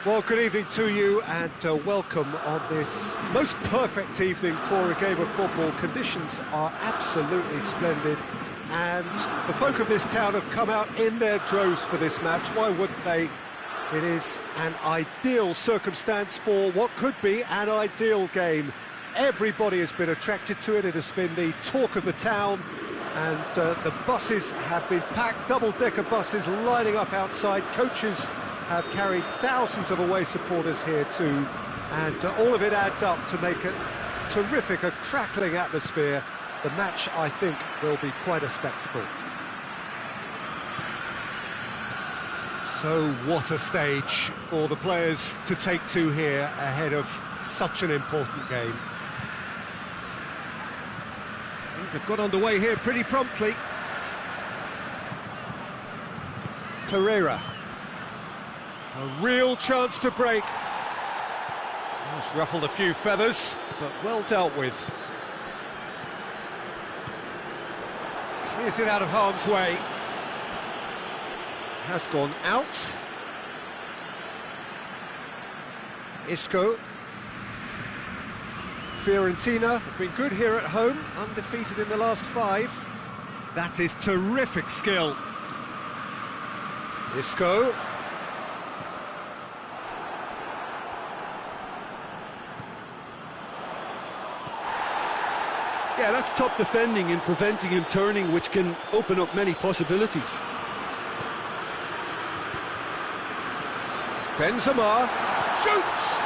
Well, good evening to you and welcome on this most perfect evening for a game of football. Conditions are absolutely splendid and the folk of this town have come out in their droves for this match. Why wouldn't they? It is an ideal circumstance for what could be an ideal game. Everybody has been attracted to it. It has been the talk of the town, and the buses have been packed, double-decker buses lining up outside. Coaches have carried thousands of away supporters here too, and all of it adds up to make a terrific, a crackling atmosphere. The match, I think, will be quite a spectacle. So what a stage for the players to take to here ahead of such an important game. Things have got underway here pretty promptly. Pereira. A real chance to break. It's ruffled a few feathers, but well dealt with. Clears it out of harm's way. Has gone out. Isco. Fiorentina have been good here at home, undefeated in the last 5. That is terrific skill. Isco. Yeah, that's top defending and preventing him turning, which can open up many possibilities. Benzema shoots!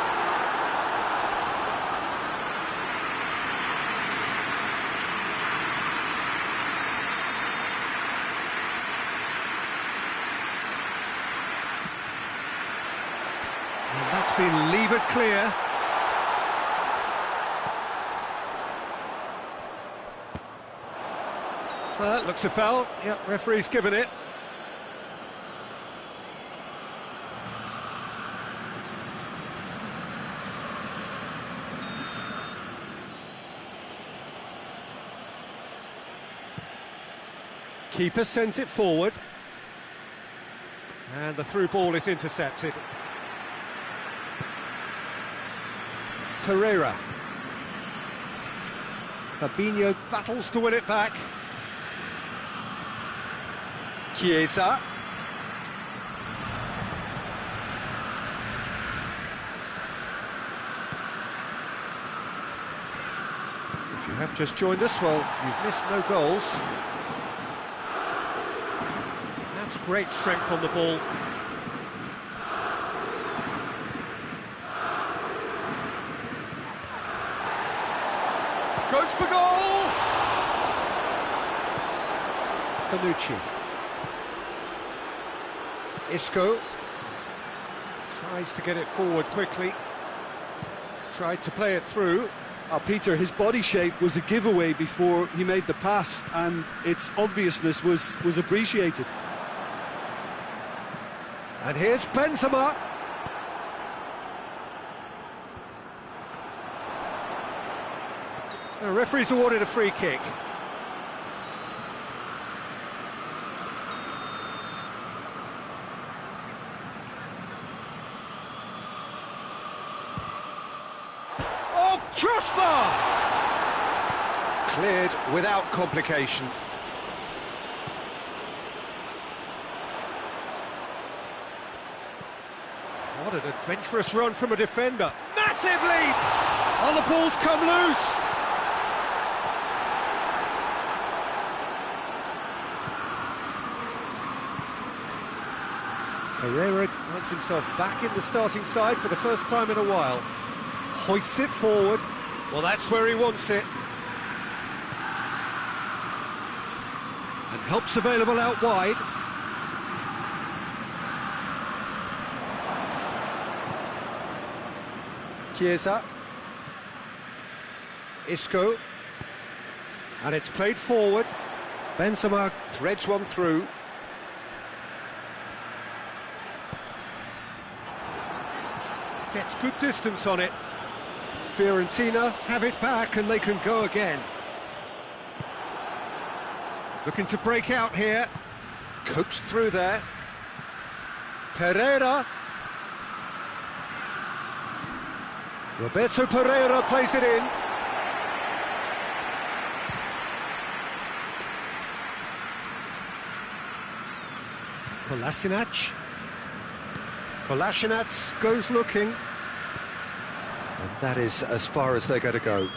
And that's been levered clear. Well, that looks a foul. Yep, referee's given it. Keeper sends it forward. And the through ball is intercepted. Pereira. Fabinho battles to win it back. Chiesa. If you have just joined us, well, you've missed no goals. That's great strength on the ball. Goes for goal! Panucci. Isco tries to get it forward quickly. Tried to play it through. Peter, his body shape was a giveaway before he made the pass, and its obviousness was appreciated. And here's Benzema. The referee's awarded a free kick. Oh, crossbar! Cleared without complication. What an adventurous run from a defender. Massive leap! Oh, the ball's come loose. Pereira finds himself back in the starting side for the first time in a while. Hoists it forward. Well, that's where he wants it. And help's available out wide. Chiesa. Isco. And it's played forward. Benzema threads one through. Gets good distance on it. Fiorentina have it back and they can go again. Looking to break out here. Coaxed through there. Pereira. Roberto Pereira plays it in. Kolasinac. Kolasinac goes looking. And that is as far as they're going to go.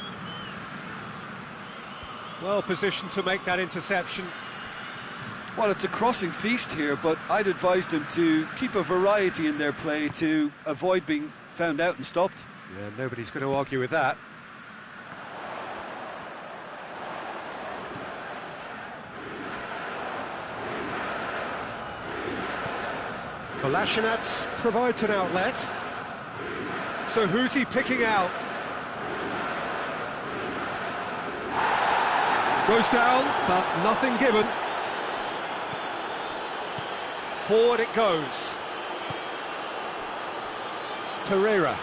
Well positioned to make that interception. Well, it's a crossing feast here, but I'd advise them to keep a variety in their play to avoid being found out and stopped. Yeah, nobody's going to argue with that. Kolasinac provides an outlet. So who's he picking out? Goes down, but nothing given. Forward it goes. Pereira.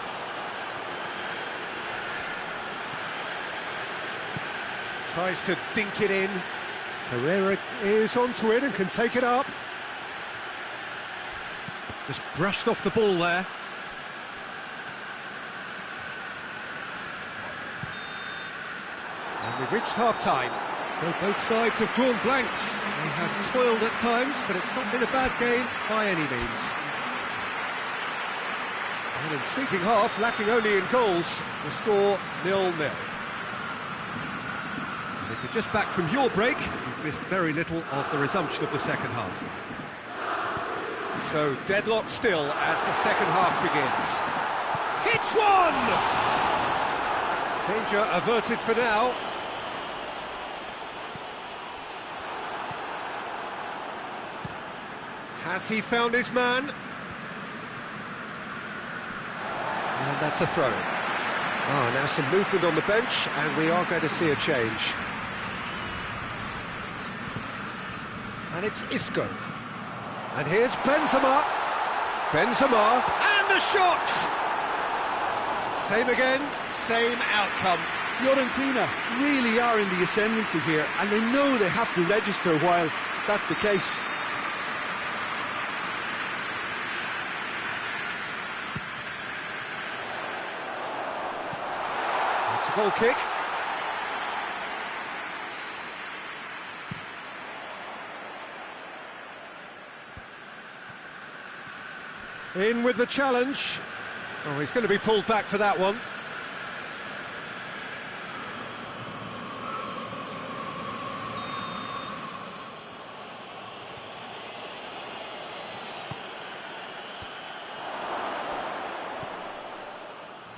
Tries to dink it in. Pereira is onto it and can take it up. Just brushed off the ball there. And we've reached half-time. So both sides have drawn blanks. They have toiled at times, but it's not been a bad game by any means. An intriguing half, lacking only in goals. The score 0-0. And if you're just back from your break, you've missed very little of the resumption of the second half. So deadlock still as the second half begins. Hits one! Danger averted for now. Has he found his man? And that's a throw-in. Ah, now some movement on the bench, and we are going to see a change. And it's Isco. And here's Benzema. Benzema, and the shot! Same again, same outcome. Fiorentina really are in the ascendancy here, and they know they have to register while that's the case. It's a goal kick. In with the challenge. Oh, he's going to be pulled back for that one.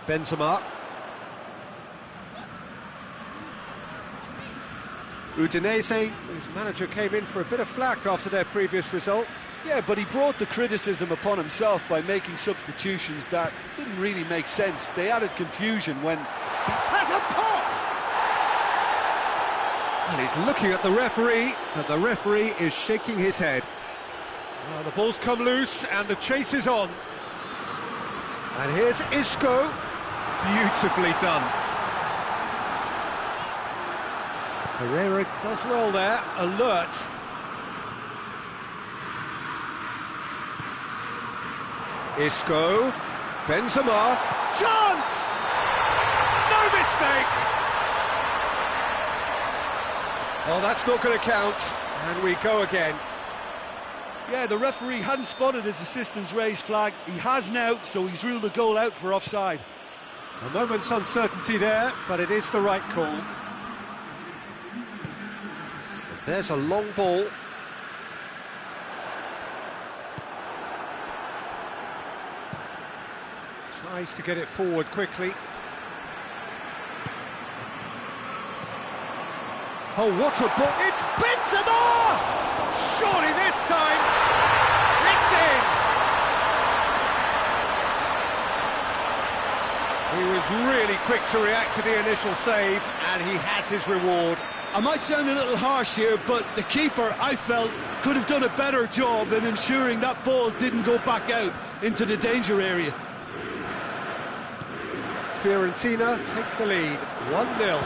Benzema. Udinese, whose manager came in for a bit of flack after their previous result. Yeah, but he brought the criticism upon himself by making substitutions that didn't really make sense. They added confusion when... Has a pop! Well, he's looking at the referee, and the referee is shaking his head. Well, the ball's come loose, and the chase is on. And here's Isco. Beautifully done. Pereira does well there, alert. Isco, Benzema, chance! No mistake! Oh, that's not going to count, and we go again. Yeah, the referee hadn't spotted his assistant's raised flag. He has now, so he's ruled the goal out for offside. A moment's uncertainty there, but it is the right call. There's a long ball. Tries to get it forward quickly. Oh, what a ball! It's Benzema! Surely this time, it's in! He was really quick to react to the initial save, and he has his reward. I might sound a little harsh here, but the keeper, I felt, could have done a better job in ensuring that ball didn't go back out into the danger area. Fiorentina take the lead, 1-0.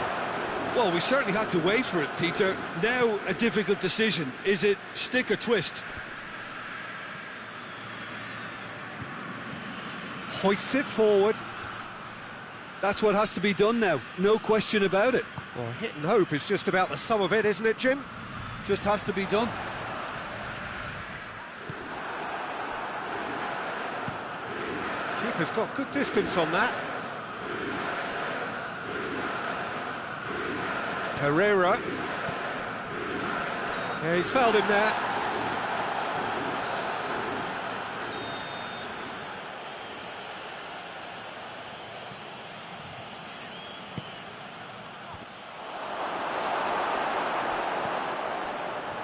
Well, we certainly had to wait for it, Peter. Now a difficult decision. Is it stick or twist? Hoists it forward. That's what has to be done now, no question about it. Well, hit and hope is just about the sum of it, isn't it, Jim? Just has to be done. Keeper's got good distance on that. Pereira. Yeah, he's fouled him there.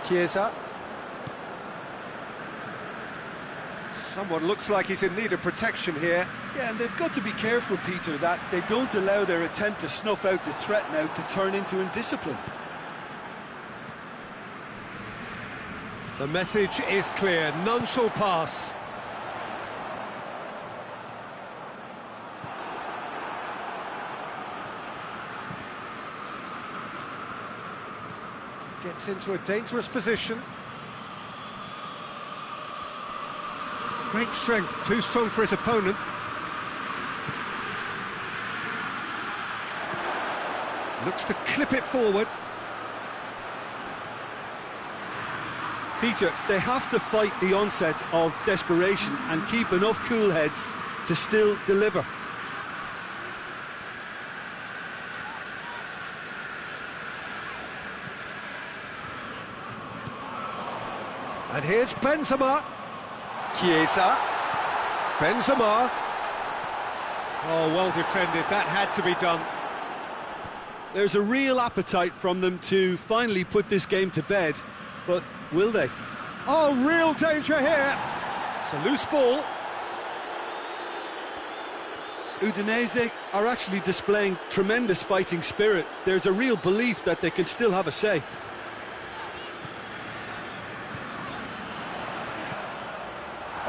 Chiesa. Someone looks like he's in need of protection here. Yeah, and they've got to be careful, Peter, that they don't allow their attempt to snuff out the threat now to turn into indiscipline. The message is clear, none shall pass. Gets into a dangerous position. Great strength, too strong for his opponent. Looks to clip it forward. Peter, they have to fight the onset of desperation and keep enough cool heads to still deliver. And here's Benzema. Chiesa. Benzema. Oh, well defended, that had to be done. There's a real appetite from them to finally put this game to bed, but will they? Oh, real danger here. It's a loose ball. Udinese are actually displaying tremendous fighting spirit. There's a real belief that they can still have a say.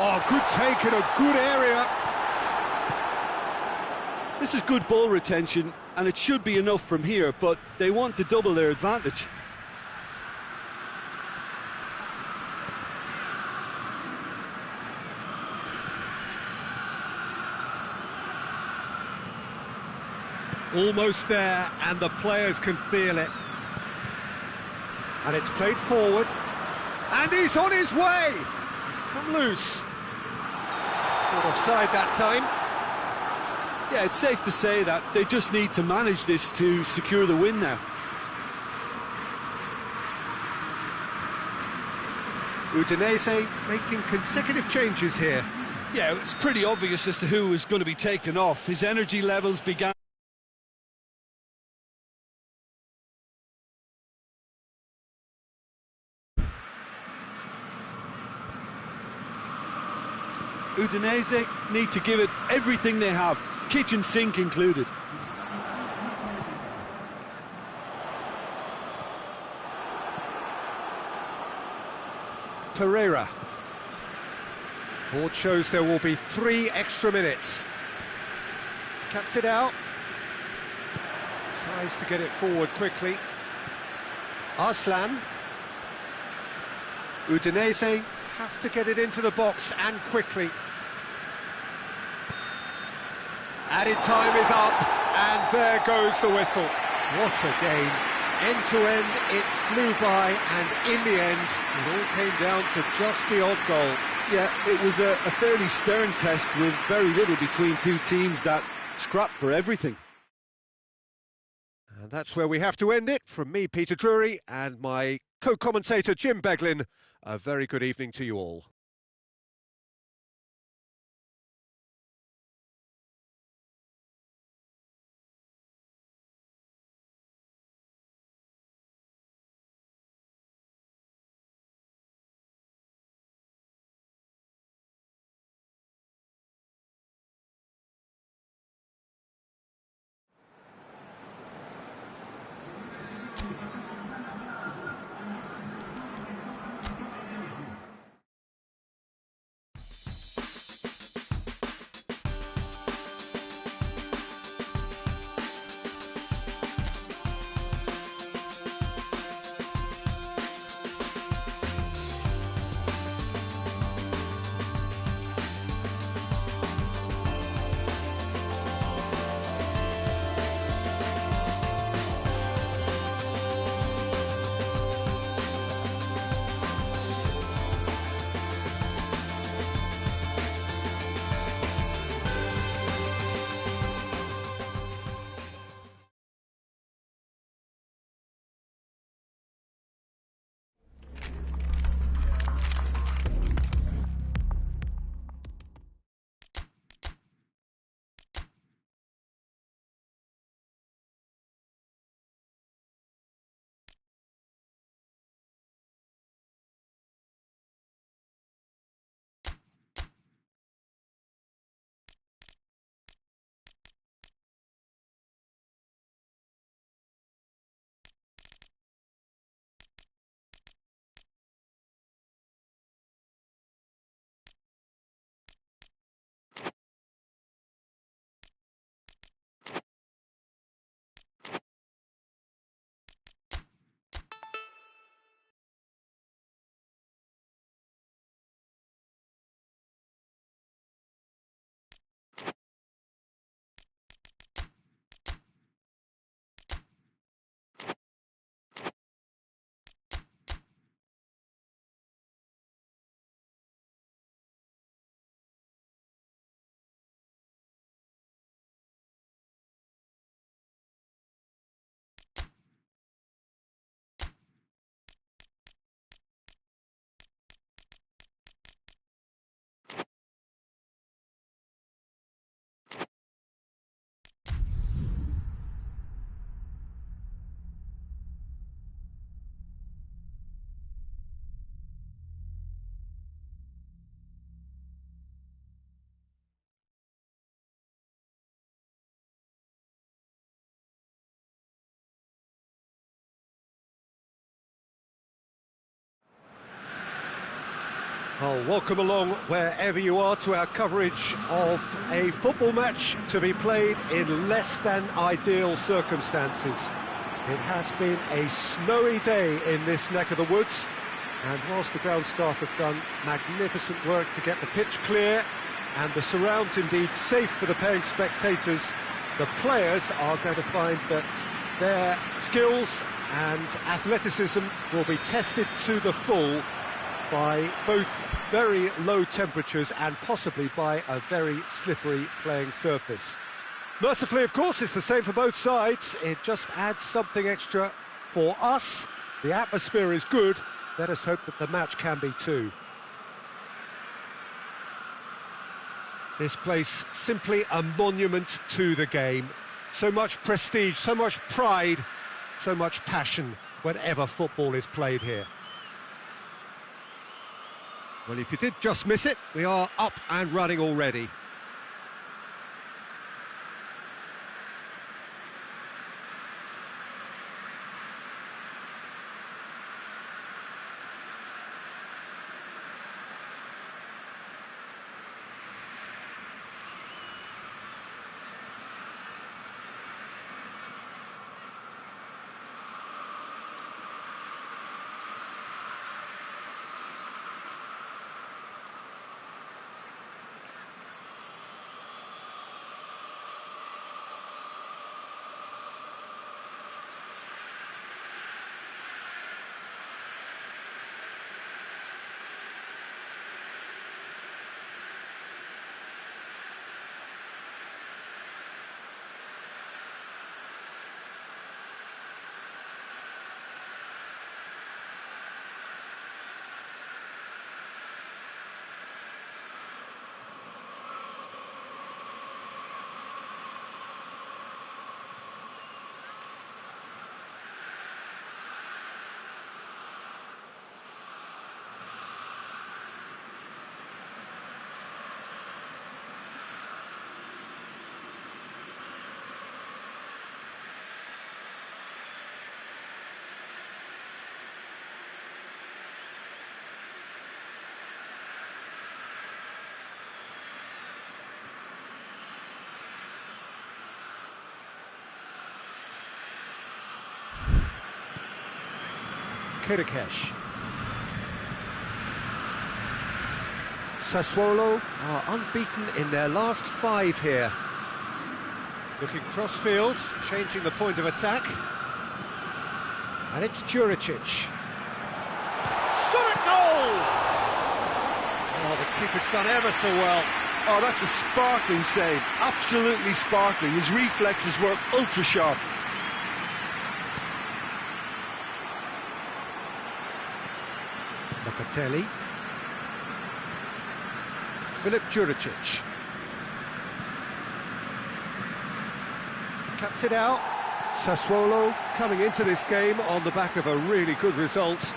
Oh, good take in a good area. This is good ball retention, and it should be enough from here, but they want to double their advantage. Almost there, and the players can feel it. And it's played forward. And he's on his way! He's come loose. Not offside that time. Yeah, it's safe to say that they just need to manage this to secure the win now. Udinese making consecutive changes here. Yeah, it's pretty obvious as to who was going to be taken off. His energy levels began... Udinese need to give it everything they have, kitchen sink included. Pereira. Board shows there will be 3 extra minutes. Cuts it out. Tries to get it forward quickly. Arslan. Udinese have to get it into the box and quickly. Added time is up, and there goes the whistle. What a game. End to end, it flew by, and in the end, it all came down to just the odd goal. Yeah, it was a fairly stern test with very little between two teams that scrapped for everything. And that's where we have to end it. From me, Peter Drury, and my co-commentator, Jim Beglin, a very good evening to you all. Oh, welcome along wherever you are to our coverage of a football match to be played in less than ideal circumstances. It has been a snowy day in this neck of the woods, and whilst the ground staff have done magnificent work to get the pitch clear and the surrounds indeed safe for the paying spectators, the players are going to find that their skills and athleticism will be tested to the full by both very low temperatures and possibly by a very slippery playing surface. Mercifully, of course, it's the same for both sides. It just adds something extra for us. The atmosphere is good. Let us hope that the match can be too. This place, simply a monument to the game. So much prestige, so much pride, so much passion whenever football is played here. Well, if you did just miss it, we are up and running already. Kirikesh. Sassuolo are unbeaten in their last 5 here. Looking cross-field, changing the point of attack. And it's Juricic. Shot at goal! Oh, the keeper's done ever so well. Oh, that's a sparkling save. Absolutely sparkling. His reflexes were ultra-sharp. Locatelli. Filip Juricic. Cuts it out. Sassuolo coming into this game on the back of a really good result,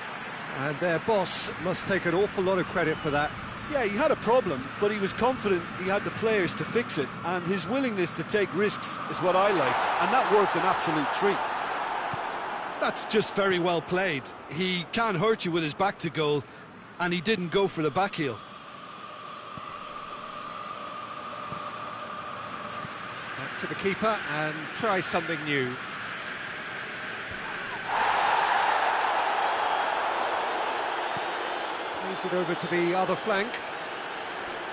and their boss must take an awful lot of credit for that. Yeah, he had a problem, but he was confident he had the players to fix it, and his willingness to take risks is what I liked, and that worked an absolute treat. That's just very well played. He can't hurt you with his back to goal, and he didn't go for the back heel. Back to the keeper and try something new. Plays it over to the other flank.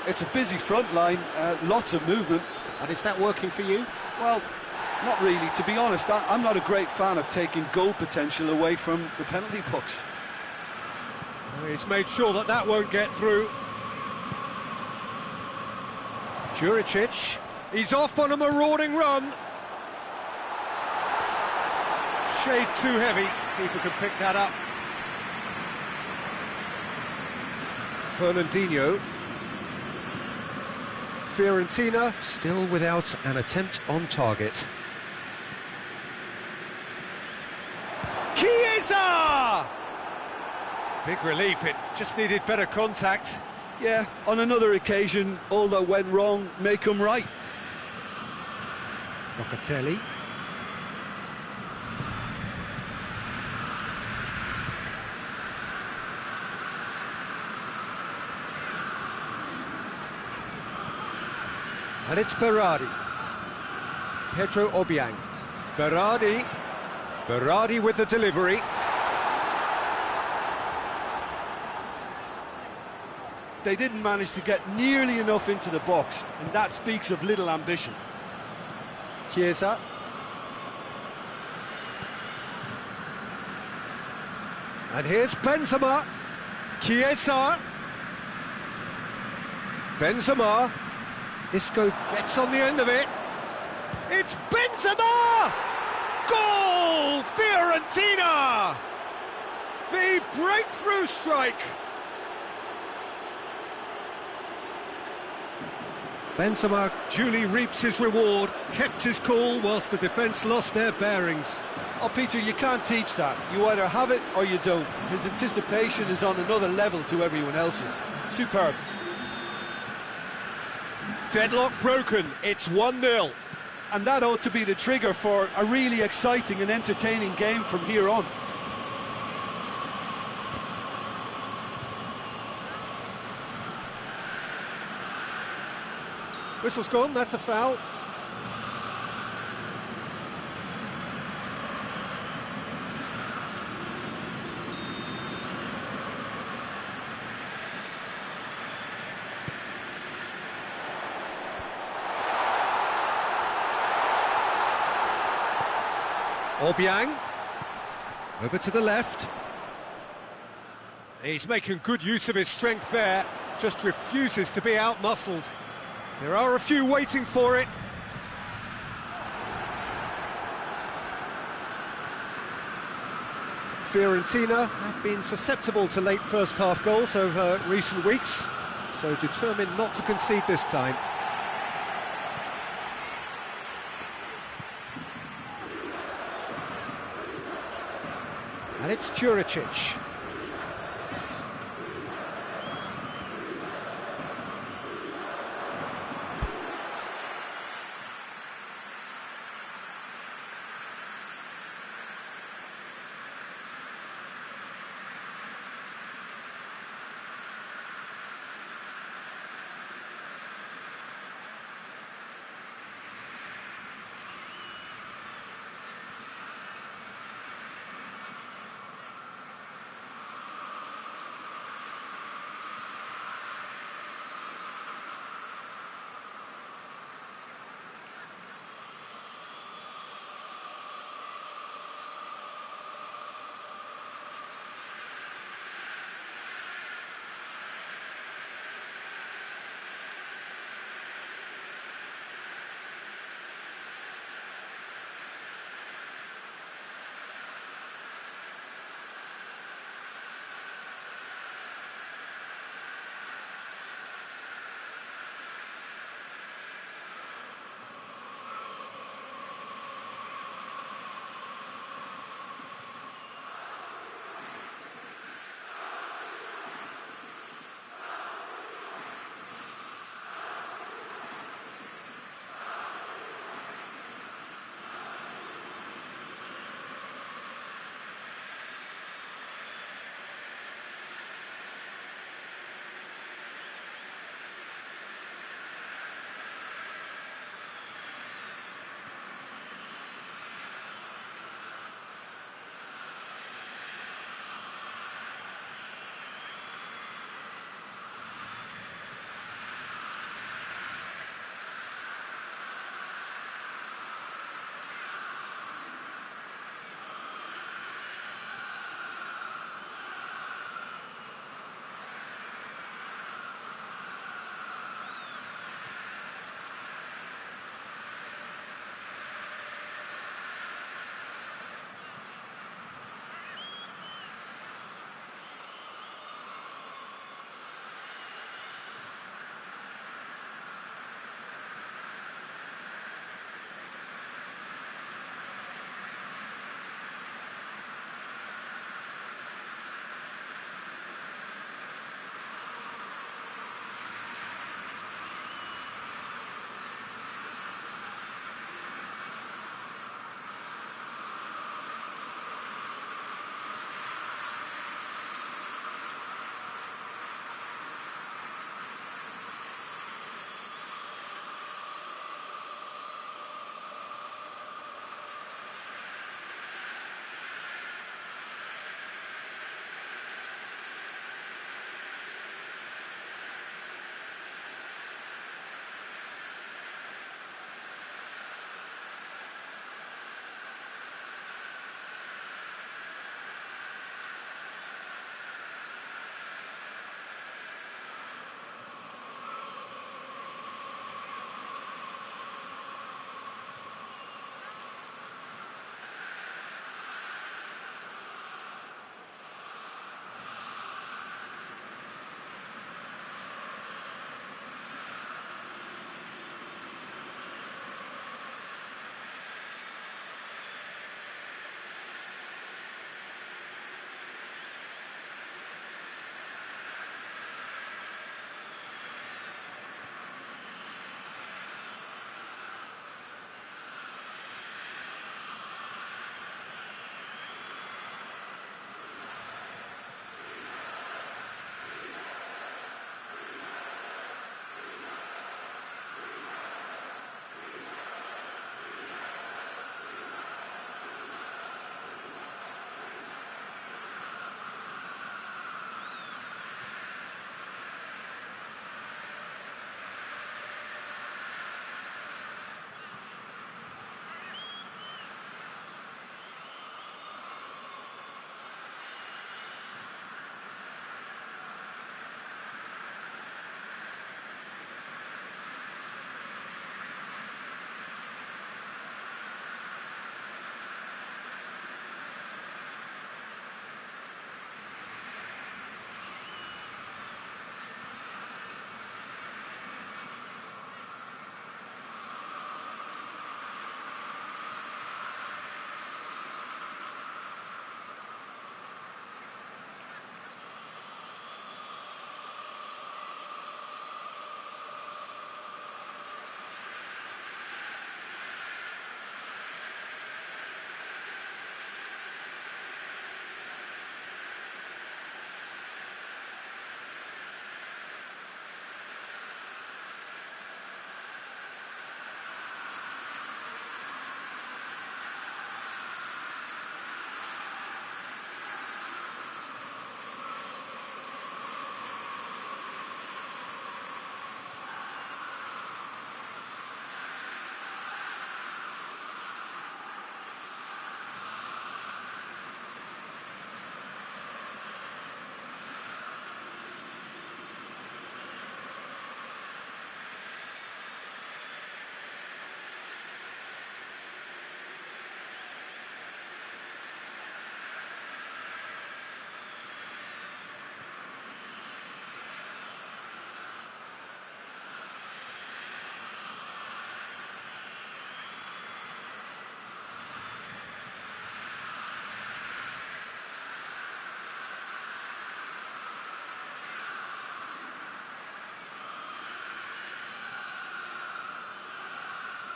It's a busy front line, lots of movement. And is that working for you? Well, not really. To be honest, I'm not a great fan of taking goal potential away from the penalty box. He's made sure that that won't get through. Juricic, he's off on a marauding run. Shade too heavy, keeper can pick that up. Fernandinho. Fiorentina still without an attempt on target. Chiesa! Big relief, it just needed better contact. Yeah, on another occasion, all that went wrong may come right. Locatelli. And it's Berardi. Pedro Obiang. Berardi. Berardi with the delivery. They didn't manage to get nearly enough into the box, and that speaks of little ambition. Chiesa. And here's Benzema. Chiesa. Benzema. Isco gets on the end of it. It's Benzema! Goal! Fiorentina! The breakthrough strike. Benzema duly reaps his reward, kept his cool whilst the defence lost their bearings. Oh, Peter, you can't teach that. You either have it or you don't. His anticipation is on another level to everyone else's. Superb. Deadlock broken, it's 1-0. And that ought to be the trigger for a really exciting and entertaining game from here on. Whistle's gone, that's a foul. Obiang, over to the left. He's making good use of his strength there, just refuses to be out-muscled. There are a few waiting for it. Fiorentina have been susceptible to late first-half goals over recent weeks, so determined not to concede this time. And it's Juricic.